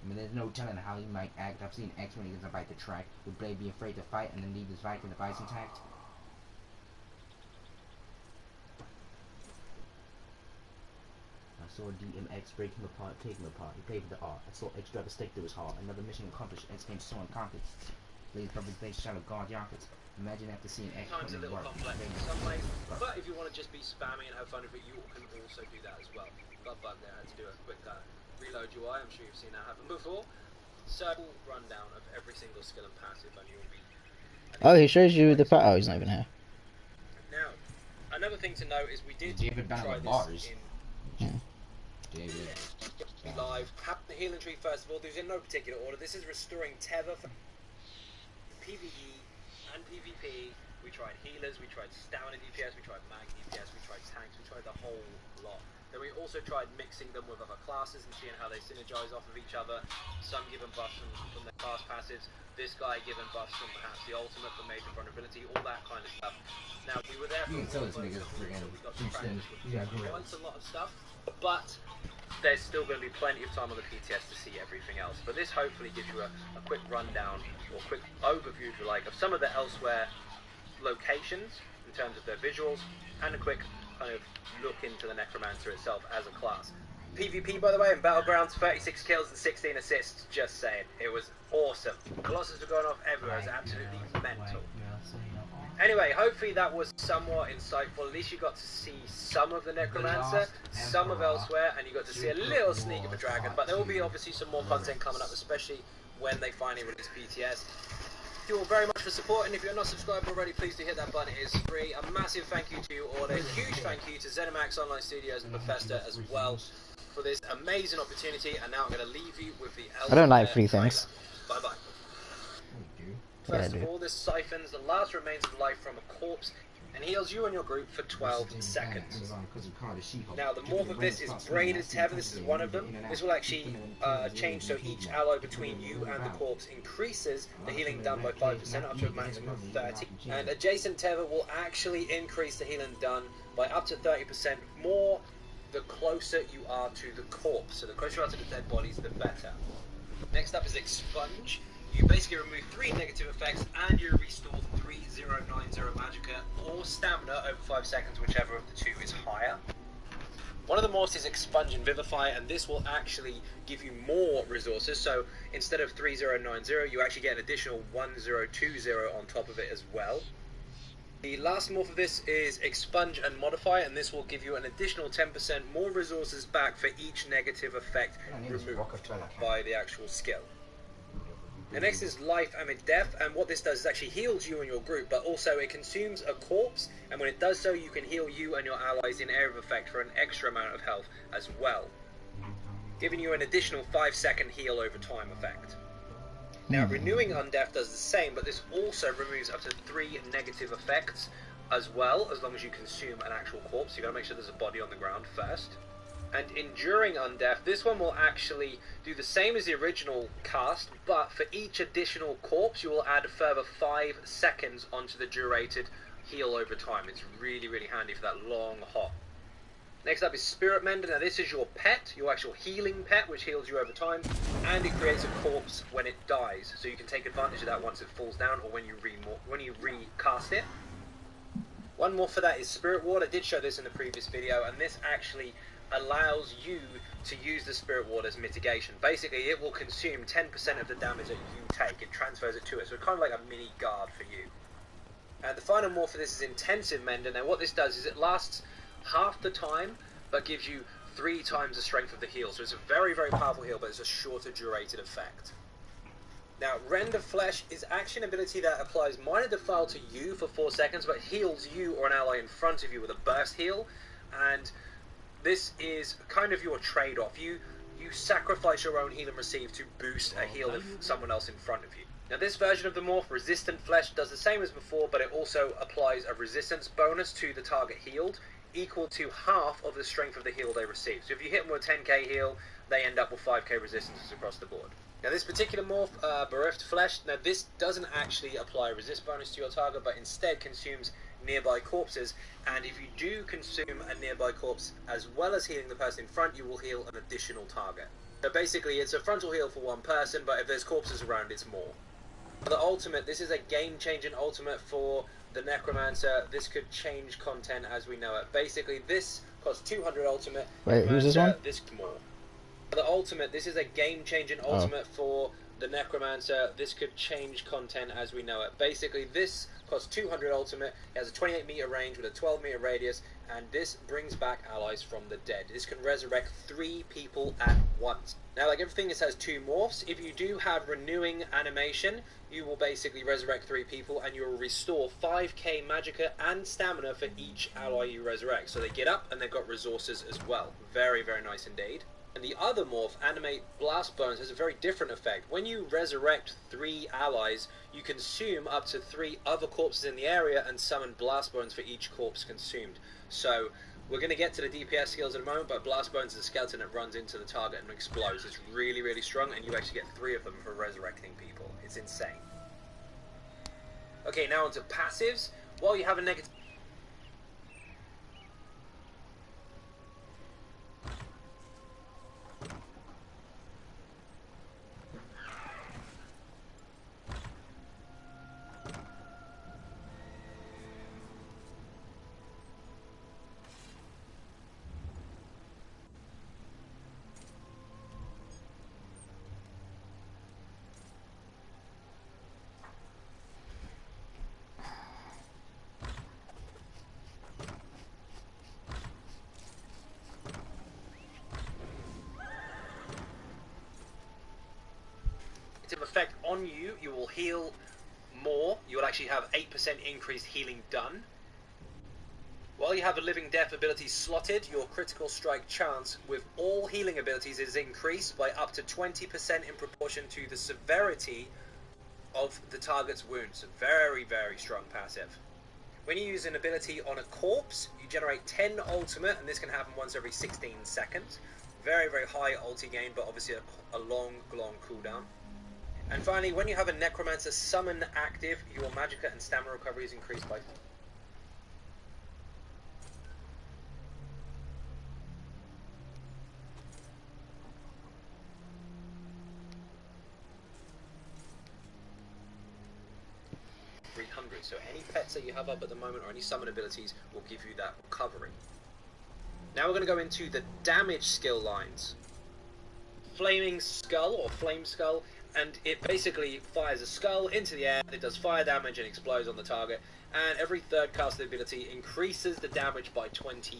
I mean, there's no telling how he might act. I've seen X when he gets a bite the track. Would Blade be afraid to fight and then leave his Viking device intact? I saw DMX break him apart, take him apart. He played with the art. I saw X drive a stake through his heart. Another mission accomplished. X came so unconquered. Blaze from his face, shadow guard Yonkers. Imagine after seeing X. Times a little complex in some ways, but if you want to just be spammy and have fun with it, you can also do that as well. Got bug there, had to do a quick reload UI. I'm sure you've seen that happen before. So, rundown of every single skill and passive, and you'll be. Oh, he shows you the part. Oh, he's not even here. Now, another thing to note is we did try this in live. Have the healing tree first of all. There's in no particular order. This is restoring tether for PvE and PvP. We tried healers, we tried stamina DPS, we tried mag DPS, we tried tanks, we tried the whole lot. Then we also tried mixing them with other classes and seeing how they synergize off of each other. Some given buffs from their class passives, this guy given buffs from perhaps the ultimate for major vulnerability, all that kind of stuff. Now, we were there for we got to practice with quite a lot of stuff, but there's still going to be plenty of time on the PTS to see everything else. But this hopefully gives you a quick rundown, or quick overview, if you like, of some of the elsewhere locations in terms of their visuals, and a quick kind of look into the Necromancer itself as a class. PvP, by the way, in Battlegrounds, 36 kills and 16 assists, just saying. It was awesome. Colossus were going off everywhere, it was absolutely mental. Anyway, hopefully that was somewhat insightful. At least you got to see some of the Necromancer, some of elsewhere, and you got to see a little sneak of a dragon. But there will be obviously some more content coming up, especially when they finally release PTS. Thank you all very much for supporting. If you're not subscribed already, please do hit that button. It is free. A massive thank you to you all. A huge thank you to ZeniMax Online Studios and Bethesda as well for this amazing opportunity. And now I'm going to leave you with the I don't like free things. Bye bye. First of all, this siphons the last remains of life from a corpse and heals you and your group for 12 seconds. Now, the morph of this is Braided Tether. This is one of them. This will actually change so each ally between you and the corpse increases the healing done by 5% up to a maximum of 30. And Adjacent Tether will actually increase the healing done by up to 30% more the closer you are to the corpse. So the closer you are to the dead bodies, the better. Next up is Expunge. You basically remove 3 negative effects and you restore 3090 Magicka or Stamina over 5 seconds, whichever of the two is higher. One of the morphs is Expunge and Vivify, and this will actually give you more resources. So instead of 3090, you actually get an additional 1020 on top of it as well. The last morph of this is Expunge and Modify, and this will give you an additional 10% more resources back for each negative effect removed by the actual skill. And next is Life Amid Death, and what this does is actually heals you and your group, but also it consumes a corpse, and when it does so, you can heal you and your allies in area of effect for an extra amount of health as well, giving you an additional 5-second heal over time effect. Now, Renewing Undeath does the same, but this also removes up to 3 negative effects as well, as long as you consume an actual corpse. You gotta make sure there's a body on the ground first. And Enduring Undeath, this one will actually do the same as the original cast, but for each additional corpse you will add a further 5 seconds onto the durated heal over time. It's really, really handy for that long hop. Next up is Spirit Mender. Now this is your pet, your actual healing pet, which heals you over time, and it creates a corpse when it dies. So you can take advantage of that once it falls down, or when you recast it. One more for that is Spirit Ward. I did show this in the previous video, and this actually allows you to use the Spirit Ward as mitigation. Basically, it will consume 10% of the damage that you take. It transfers it to it, so it's kind of like a mini guard for you. And the final morph for this is Intensive Mender. Now what this does is it lasts half the time, but gives you 3 times the strength of the heal. So it's a very, very powerful heal, but it's a shorter durated effect. Now, Render Flesh is actually an ability that applies minor defile to you for 4 seconds, but heals you or an ally in front of you with a burst heal. And this is kind of your trade-off. You sacrifice your own heal and receive to boost a heal of someone else in front of you. Now, this version of the morph, Resistant Flesh, does the same as before, but it also applies a resistance bonus to the target healed, equal to half of the strength of the heal they receive. So if you hit them with a 10k heal, they end up with 5k resistances across the board. Now this particular morph, Bereft Flesh, now this doesn't actually apply a resist bonus to your target, but instead consumes nearby corpses, and if you do consume a nearby corpse as well as healing the person in front, you will heal an additional target. So basically it's a frontal heal for one person, but if there's corpses around, it's more. For the ultimate, this is a game-changing ultimate for the Necromancer. This could change content as we know it. Basically, this costs 200 ultimate. Wait, who's this one? This more. For the ultimate, this is a game-changing ultimate for the Necromancer. This could change content as we know it. Basically, this costs 200 ultimate. It has a 28-meter range with a 12-meter radius, and this brings back allies from the dead. This can resurrect 3 people at once. Now, like everything, this has 2 morphs. If you do have renewing animation, you will basically resurrect 3 people, and you will restore 5k magicka and stamina for each ally you resurrect. So they get up, and they've got resources as well. Very, very nice indeed. And the other morph, Animate Blast Bones, has a very different effect. When you resurrect 3 allies, you consume up to 3 other corpses in the area and summon Blast Bones for each corpse consumed. So, we're going to get to the DPS skills in a moment, but Blast Bones is a skeleton that runs into the target and explodes. It's really, really strong, and you actually get 3 of them for resurrecting people. It's insane. Okay, now onto passives. While you have a negative... effect on you, you will heal more. You will actually have 8% increased healing done. While you have a Living Death ability slotted, your critical strike chance with all healing abilities is increased by up to 20% in proportion to the severity of the target's wounds. Very, very strong passive. When you use an ability on a corpse, you generate 10 ultimate, and this can happen once every 16 seconds. Very, very high ulti gain, but obviously a long, long cooldown. And finally, when you have a Necromancer summon active, your magicka and stamina recovery is increased by 300. So any pets that you have up at the moment or any summon abilities will give you that recovery. Now we're going to go into the damage skill lines. Flaming Skull or Flame Skull, and it basically fires a skull into the air. It does fire damage and explodes on the target, and every third cast ability increases the damage by 20.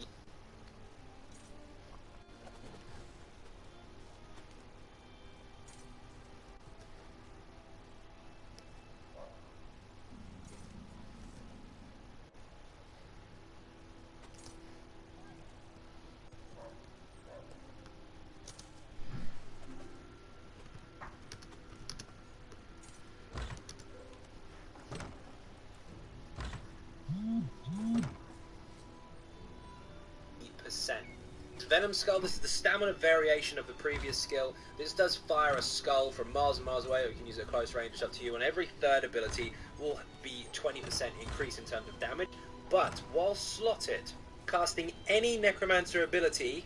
Venom Skull, this is the stamina variation of the previous skill. This does fire a skull from miles and miles away, or you can use it at close range, it's up to you, and every third ability will be 20% increase in terms of damage. But while slotted, casting any Necromancer ability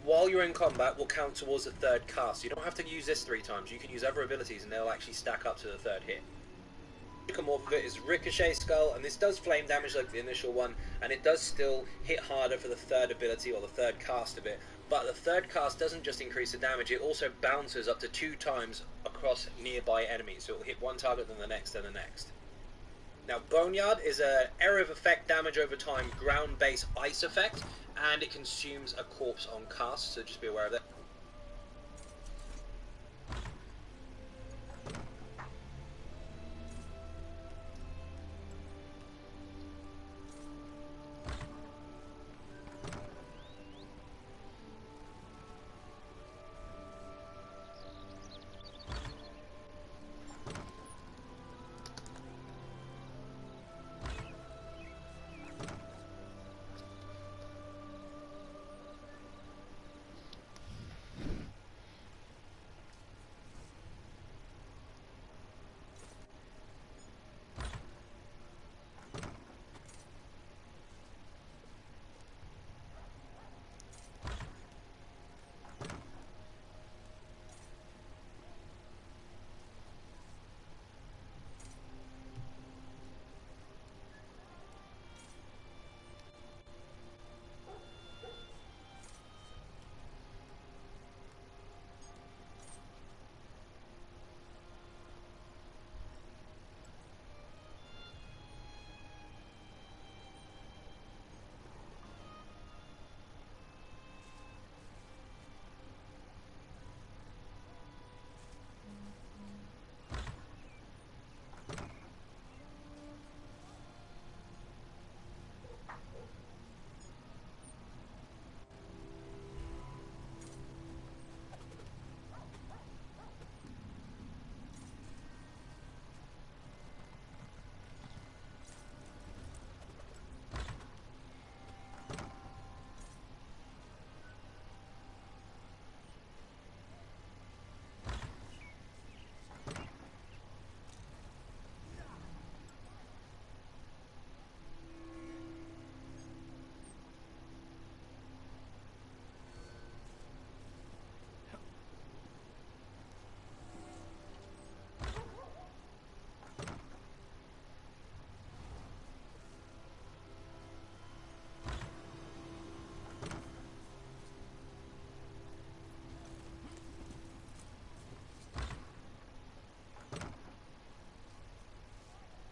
while you're in combat will count towards the third cast. You don't have to use this 3 times. You can use other abilities and they'll actually stack up to the third hit. Come off of it is Ricochet Skull, and this does flame damage like the initial one, and it does still hit harder for the third ability or the third cast of it. But the third cast doesn't just increase the damage, it also bounces up to 2 times across nearby enemies. So it will hit one target, then the next, then the next. Now, Boneyard is an area of effect damage over time, ground-based ice effect, and it consumes a corpse on cast, so just be aware of that.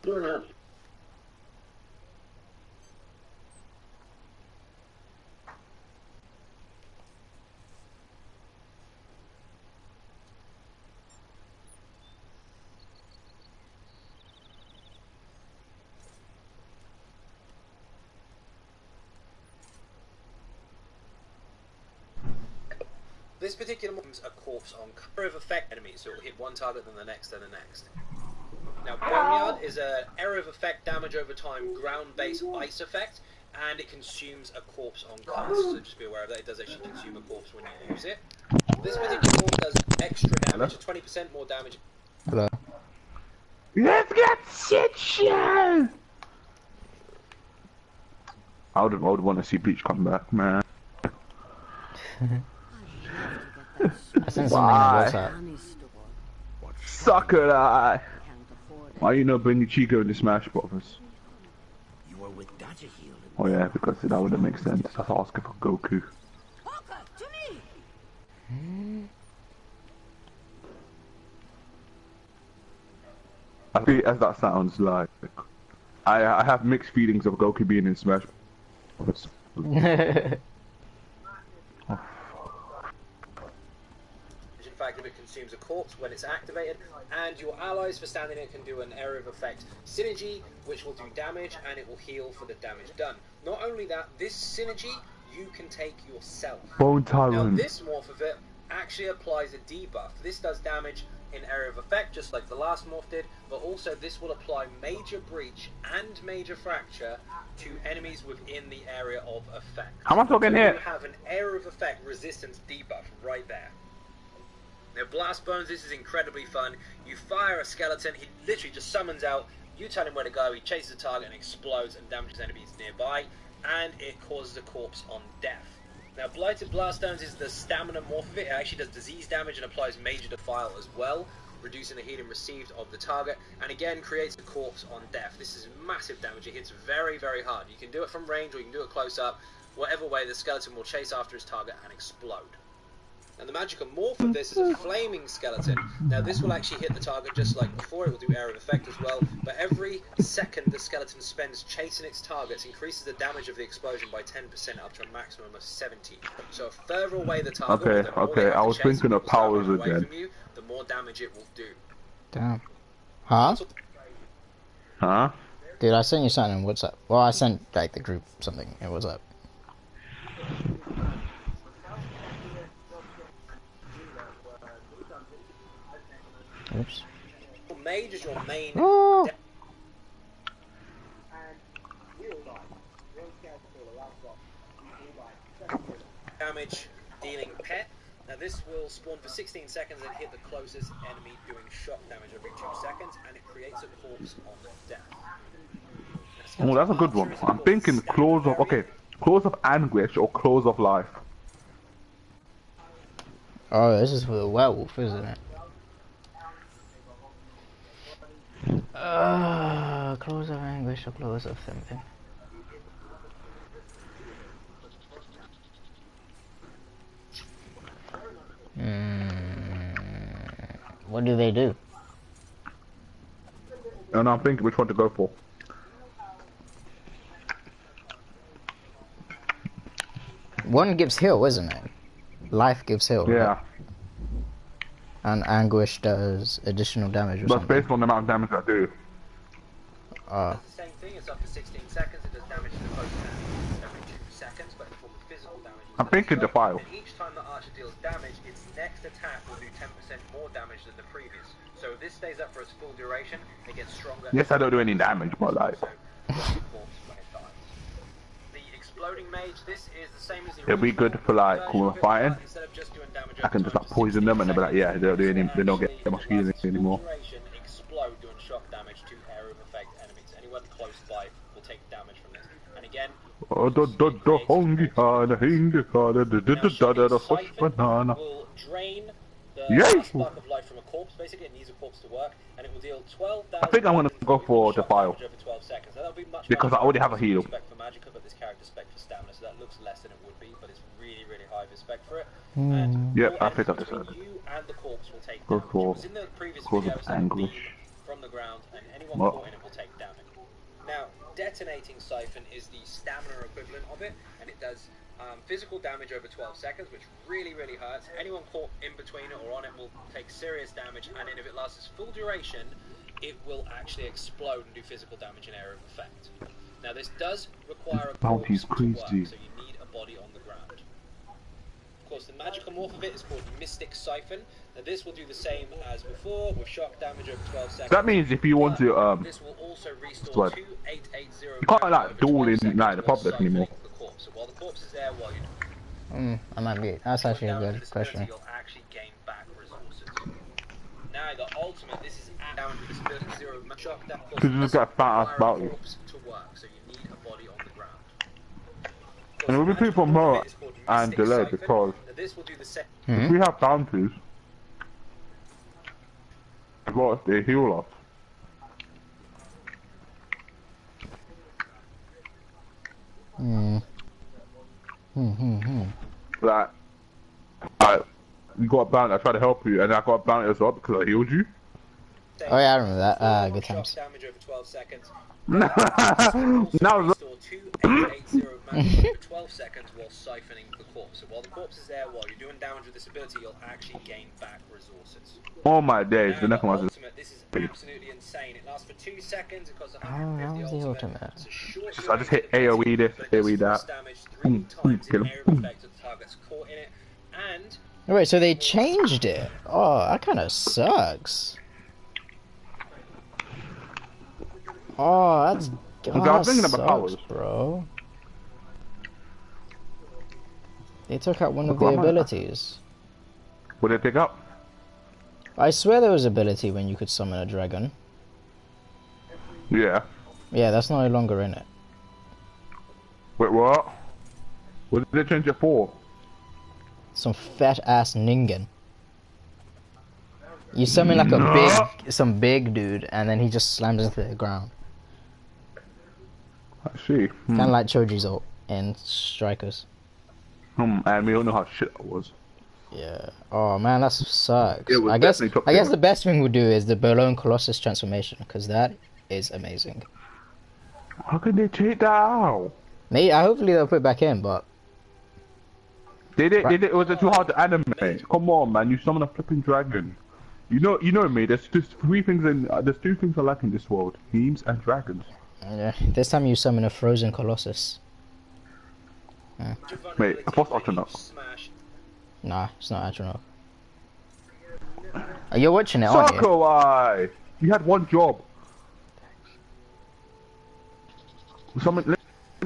Doing it. This particular one is a corpse on cover of effect enemies, so it will hit one target, then the next, then the next. Now, Boneyard is an area of effect damage over time, ground-based ice effect, and it consumes a corpse on cast, so just be aware of that. It does actually consume a corpse when you use it. This particular one does extra damage, 20% more damage. Hello. Let's get shit show! I would want to see Bleach come back, man. I sent something on WhatsApp. Sucker eye! Why you not bringing Chico into Smash Brothers? You were with Dajahil. Oh yeah, because that wouldn't make sense. That's asking for Goku. I think as that sounds like, I have mixed feelings of Goku being in Smash Brothers. In fact, if it consumes a corpse when it's activated, and your allies for standing it can do an area of effect synergy, which will do damage and it will heal for the damage done. Not only that, this synergy you can take yourself. Bone Tyrant. Now this morph of it actually applies a debuff. This does damage in area of effect, just like the last morph did, but also this will apply major breach and major fracture to enemies within the area of effect. How am I talking here? You have an area of effect resistance debuff right there. Now, Blast Bones, this is incredibly fun. You fire a skeleton, he literally just summons out, you tell him where to go, he chases the target and explodes and damages enemies nearby. and it causes a corpse on death. Now, Blighted Blaststones is the stamina morph of it. It actually does disease damage and applies Major Defile as well, reducing the healing received of the target, and again creates a corpse on death. This is massive damage. It hits very, very hard. You can do it from range or you can do it close up. Whatever way, the skeleton will chase after his target and explode. And the magical morph of this is a flaming skeleton. Now this will actually hit the target just like before. It will do area of effect as well. But every second the skeleton spends chasing its targets increases the damage of the explosion by 10% up to a maximum of 70. So further away the target, okay. I was thinking of powers again. You, the more damage it will do. Damn. Huh? Huh? Dude, I sent you something in WhatsApp. Well, I sent like the group something in WhatsApp. Oops. Mage is your main damage dealing pet. Now this will spawn for 16 seconds and hit the closest enemy, doing shock damage every 2 seconds, and it creates a corpse on death. Oh, that's a good one. I'm thinking Claws of Anguish or Claws of Life. Oh, this is for the werewolf, isn't it? Claws of Anguish or Claws of something. What do they do? And I'm thinking which one to go for. One gives heal, isn't it? Life gives heal. Yeah. Right? And Anguish does additional damage or But something. based on the amount of damage I do. It's the same thing, it's up to 16 seconds, it does damage to the close every 2 seconds, but in form of physical damage. I'm thinking Defile. And each time the archer deals damage, its next attack will do 10% more damage than the previous. So if this stays up for its full duration, it gets stronger. Yes, I don't do any damage, but like... Exploding Mage, this is the same as the it'll be good for like fighting. I can just like poison them and they'll be like, yeah, they don't get much healing anymore. Explode doing shock damage to area of effect enemies. Anyone close by will take damage from this. And again, will drain the last spark of life from a corpse. Basically, it needs a corpse to work, and it will deal 12,000. I think I'm gonna go for Defile over 12 seconds. That'll be much because I already have a heal. Spec for Magicka, but this character spec for stamina, so that looks less than it would be, but it's really, really high for spec for it. And yep, I picked up this one. You and the corpse will take Go damage. for It was in the previous video, so Anguish from the ground, and anyone caught in it will take damage. Now, Detonating Siphon is the stamina equivalent of it, and it does physical damage over 12 seconds, which really, really hurts. Anyone caught in between it or on it will take serious damage, and then if it lasts its full duration, it will actually explode and do physical damage in area of effect. Now, this does require a corpse to work, so you need a body on the ground. Of course, the magical morph of it is called Mystic Siphon. Now, this will do the same as before with shock damage over 12 seconds. That means if you want to this will also restore 2880. You can't like duel in like the public anymore. So while the corpse is there, while you I might be. That's actually a good question. you'll actually gain back resources. Now the ultimate, this is down to this ability 0 shock that because you just got a fat ass about you. To work, so you need a body on the ground. And we'll be people more and delay because this will do the same. if we have bounties, what if they heal us? Like, you got a bounty, I tried to help you, and I got a bounty as well because I healed you. Oh yeah, I remember that. Good times. Damage over 12 seconds. Now, Restore 2880 mana for 12 seconds while siphoning the corpse. So while the corpse is there, while you're doing damage with this ability, you'll actually gain back resources. oh my days, the next one was ultimate, this is absolutely insane. It lasts for 2 seconds, it costs 150 the ultimate. It's a short I just hit AoE this, AoE that. damage 3 times in area of effect of the targets caught in it. And Wait, so they changed it? Oh, that kind of sucks. Oh, that's was thinking about powers. bro. They took out one of the abilities. What did they pick up? I swear there was ability when you could summon a dragon. Yeah. Yeah, that's no longer in it. Wait, what? What did they change it for? Some fat ass Ningen. You summon like some big dude, and then he just slams into the ground. I see. Kind of like Choji's ult in Strikers. And we all know how shit that was. Yeah. Oh man, that sucks. It was I guess definitely the best thing we'll do is the Balloon Colossus transformation, because that is amazing. How can they take that out? Maybe hopefully they'll put it back in, but They did. It was too hard to animate. Come on, man! You summon a flipping dragon. You know me. There's just there's two things I like in this world: memes and dragons. This time you summon a frozen Colossus. Wait, I thought Atronach. Nah, it's not Atronach. Oh, you're watching it, aren't you? Sakurai! You had one job. Let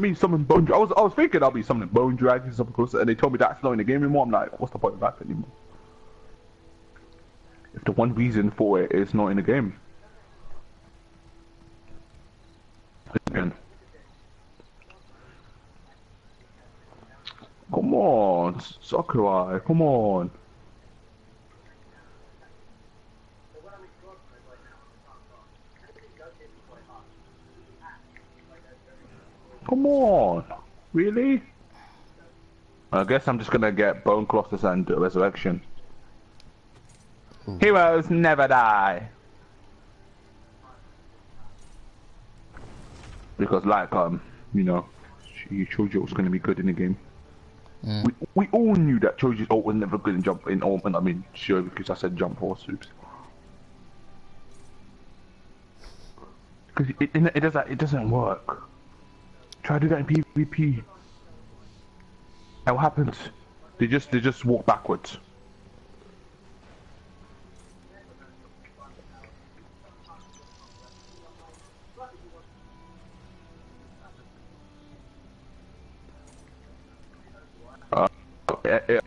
me summon bone. I was thinking I'll be summoning bone dragons, something closer, and they told me that's not in the game anymore. I'm like, what's the point of that anymore? If the one reason for it is not in the game. Again. Come on, Sakurai, come on. Come on, really? I guess I'm just gonna get Bone Colossus and Resurrection. Ooh. Heroes never die. Because like you know, Choji was gonna be good in the game. Mm. We all knew that Choji's ult was never good in jump in ult, I mean sure because I said jump force soups. Because it doesn't work. Try to do that in PvP. And what happens? They just walk backwards. Yeah.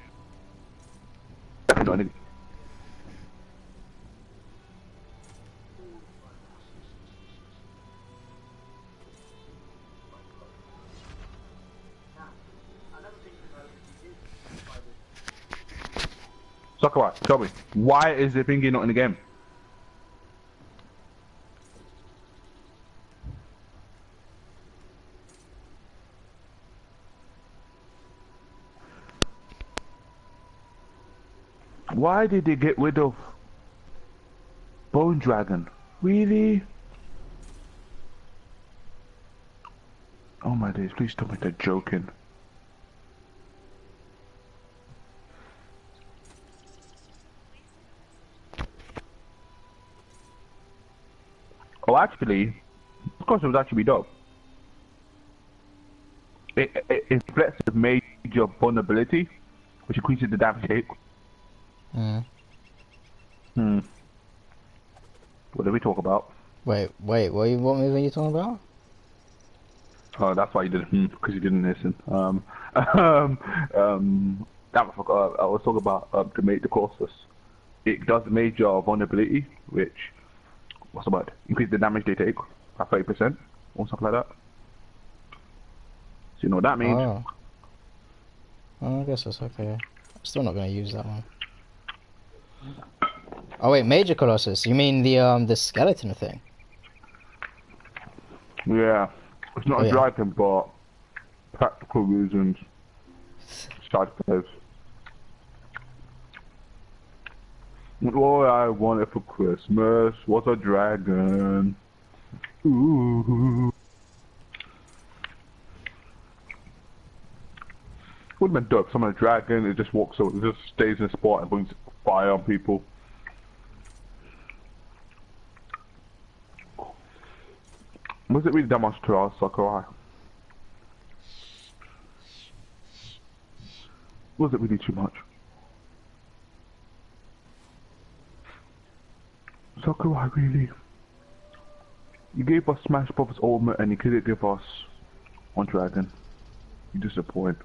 Sakurai, tell me, why is the thingy not in the game? Why did they get rid of Bone Dragon? Really? Oh my days, please tell me they're joking. Oh, actually, of course it was actually dope. It reflects the major vulnerability, which increases the damage take. What did we talk about? Wait, what movie are you talking about? Oh, that's why you didn't, because you didn't listen. I was talking about the Colossus. It does major vulnerability, which, what's the word? Increase the damage they take by 30% or something like that. So you know what that means? Oh, I guess that's okay. I'm still not going to use that one. Oh wait, Major Colossus. You mean the skeleton thing? Yeah, it's not a dragon, but practical reasons. Side effects. All I wanted for Christmas was a dragon. Ooh. Would've been dope. Summon a dragon, it just walks over, it just stays in a spot and brings fire on people. Was it really that much to our Sakurai? Was it really too much? Sakurai, really? You gave us Smash Bros. Ultimate and you couldn't give us one dragon. You disappoint.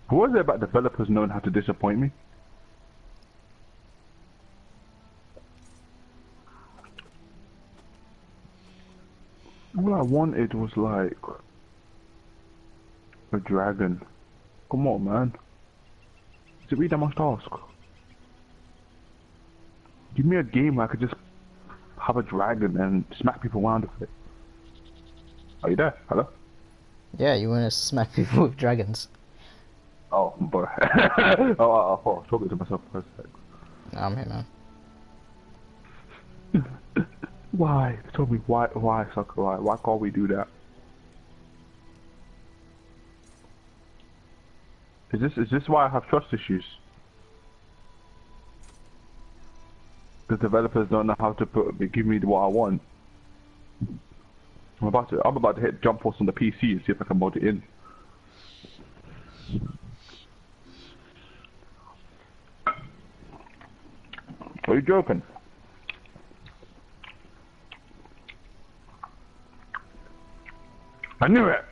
What is it about developers knowing how to disappoint me? All I wanted was like a dragon. Come on, man. Is it really that much to ask? Give me a game where I could just have a dragon and smack people around with it. Are you there? Hello? Yeah, you want to smack people with dragons? Oh, boy. I thought I was talking to myself for a sec. No, I'm here, man. Why? Tell me why, Sakurai? Why can't we do that? Is this why I have trust issues? The developers don't know how to give me what I want. I'm about to hit Jump Force on the PC and see if I can mod it in. Are you joking? I knew it!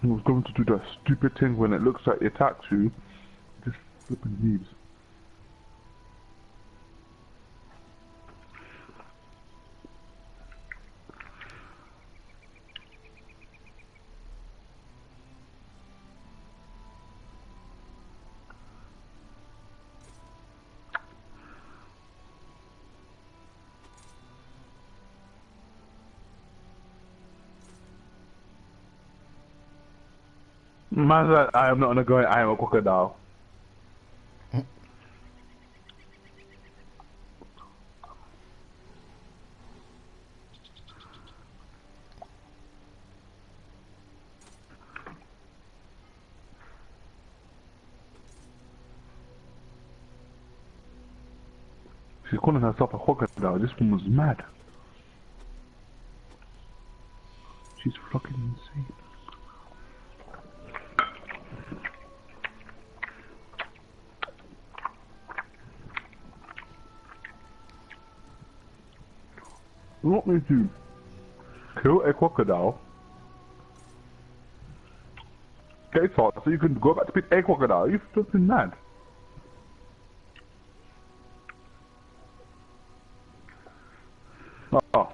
I was going to do that stupid thing when it looks like it attacks you. Just flipping leaves. Man said, I am not gonna go, I am a crocodile. She's calling herself a crocodile. This woman's mad. She's fucking insane. You want me to kill a crocodile? Okay, so you can go back to being a crocodile. You're flipping mad. Oh,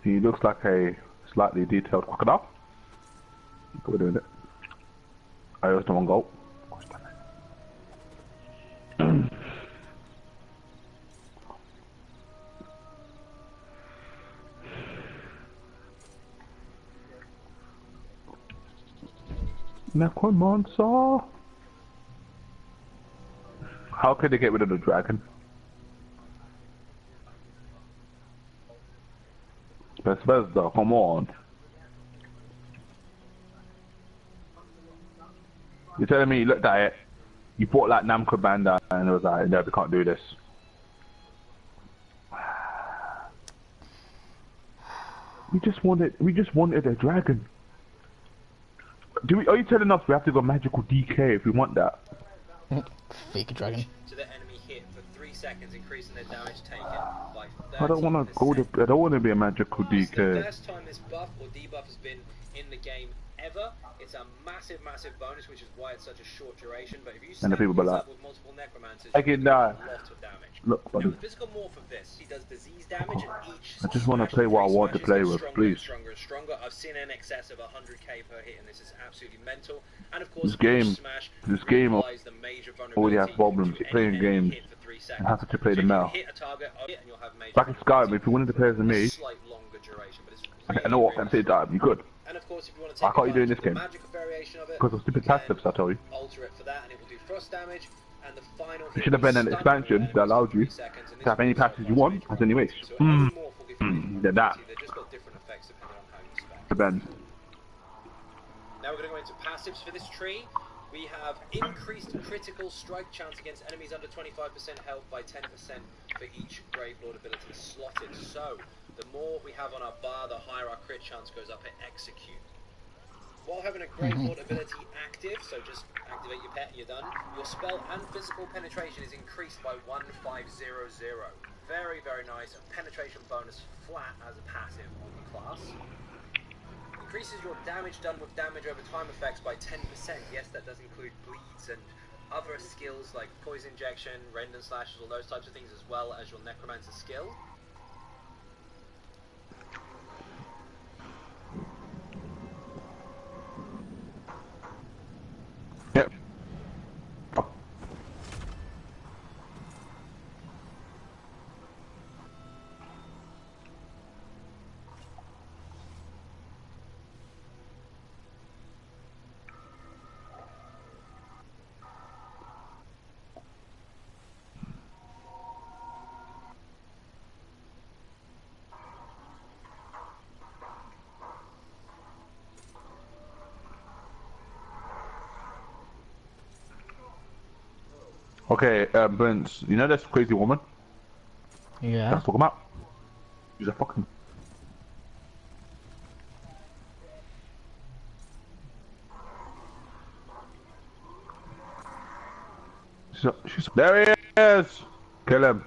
He looks like a slightly detailed crocodile. We're doing it. I just don't want to go. Necromancer! How could they get rid of the dragon? Bethesda, come on. You're telling me you looked at it, you bought like Namco Bandai and it was like, no, we can't do this. We just wanted a dragon. Are you telling us we have to go magical DK if we want that? Fake dragon. To the enemy hit for 3 seconds, increasing their damage taken by 30%. I don't want to go I don't want to be a magical DK. It's the first time this buff or debuff has been in the game ever. It's a massive bonus, which is why it's such a short duration. But if you stack this up with multiple necromancers, you can do a lot of damage. Look, buddy. The physical morph of this, he does disease damage, and each I just want to play what I want to play with, please. Stronger and stronger. I've seen in excess of 100k per hit, and this is absolutely mental. And of course, this game already has problems. You're playing games and have to play them now. Back in Skyrim, if you wanted to play as me, I know what I'm saying, you could. And of course, if you want to why can't you do in this game? Because of stupid passives, I tell you. Alter it for that, and it will do frost damage. And the final it should have been an expansion that allowed you to have any passives you want as any wish. Then that. Depends. Now we're going to go into passives for this tree. We have increased critical strike chance against enemies under 25% health by 10% for each Gravelord ability slotted. So, the more we have on our bar, the higher our crit chance goes up at execute. While having a Gravelord ability active, so just activate your pet and you're done, your spell and physical penetration is increased by 1500. Very, very nice. A penetration bonus flat as a passive on the class. Increases your damage done with damage over time effects by 10%. Yes, that does include bleeds and other skills like poison injection, rend and slashes, all those types of things, as well as your necromancer skill. Yep. Okay, Burns, you know this crazy woman? Yeah. Let's talk about. She's a fucking. She's. There he is! Kill him.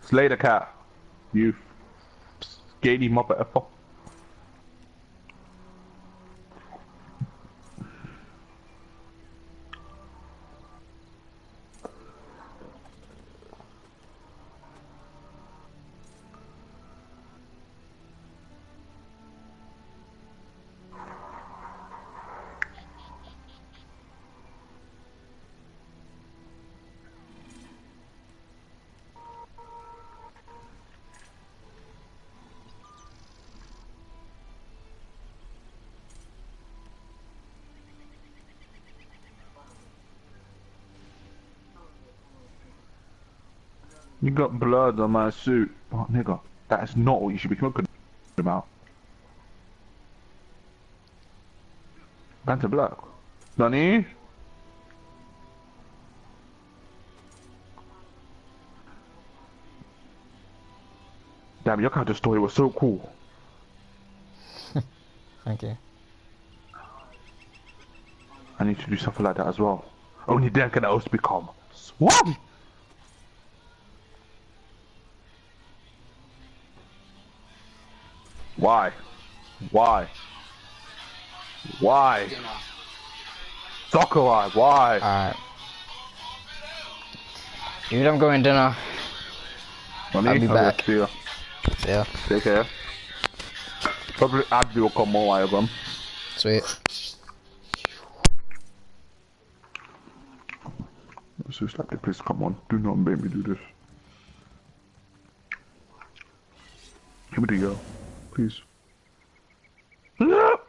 Slay the cat. You skinny muppet. You got blood on my suit. Oh, nigga, that is not what you should be talking about. Banter Black. Sonny? Damn, your character story was so cool. Thank you. I need to do something like that as well. Only then can I also become Swan! Why? Why? Why? Sakurai, why? Alright. Dude, I'm going dinner. Money? I'll be back. See ya. See ya. Take care. Probably Abby will come more while you're gone. Sweet. So it's like, please come on, do not make me do this. Give me the girl, please. No!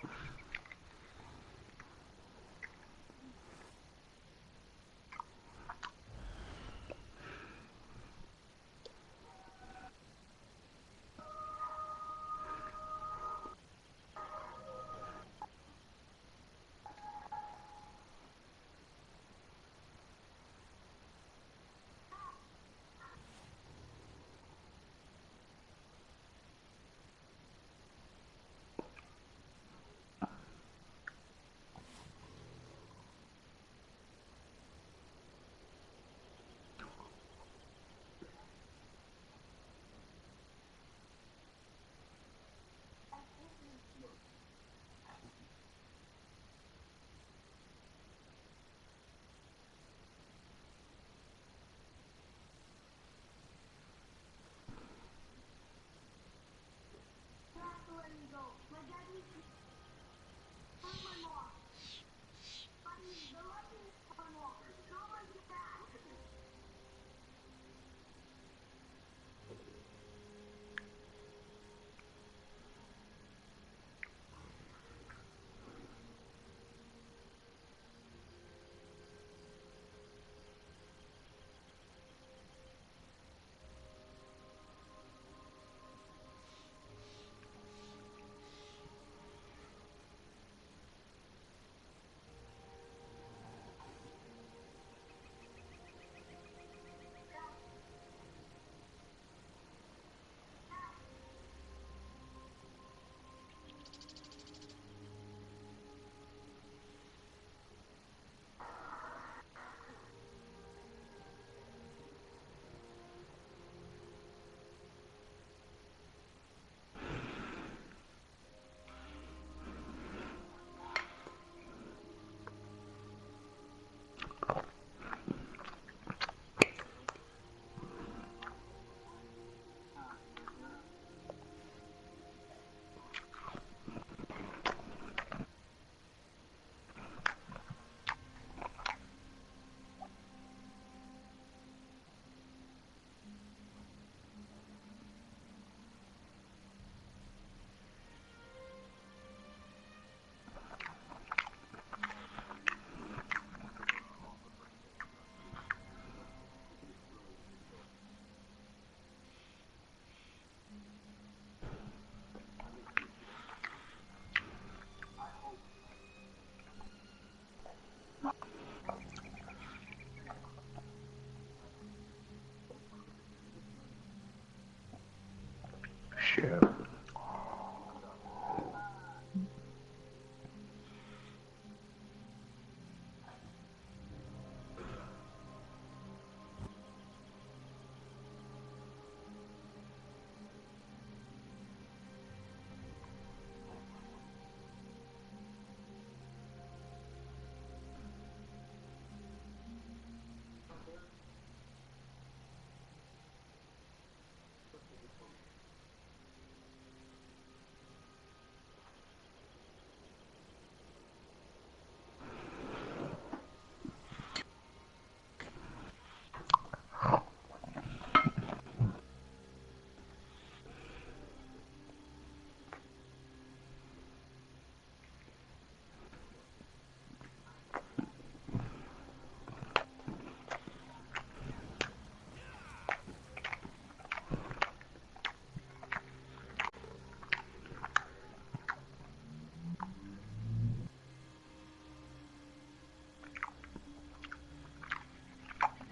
shit.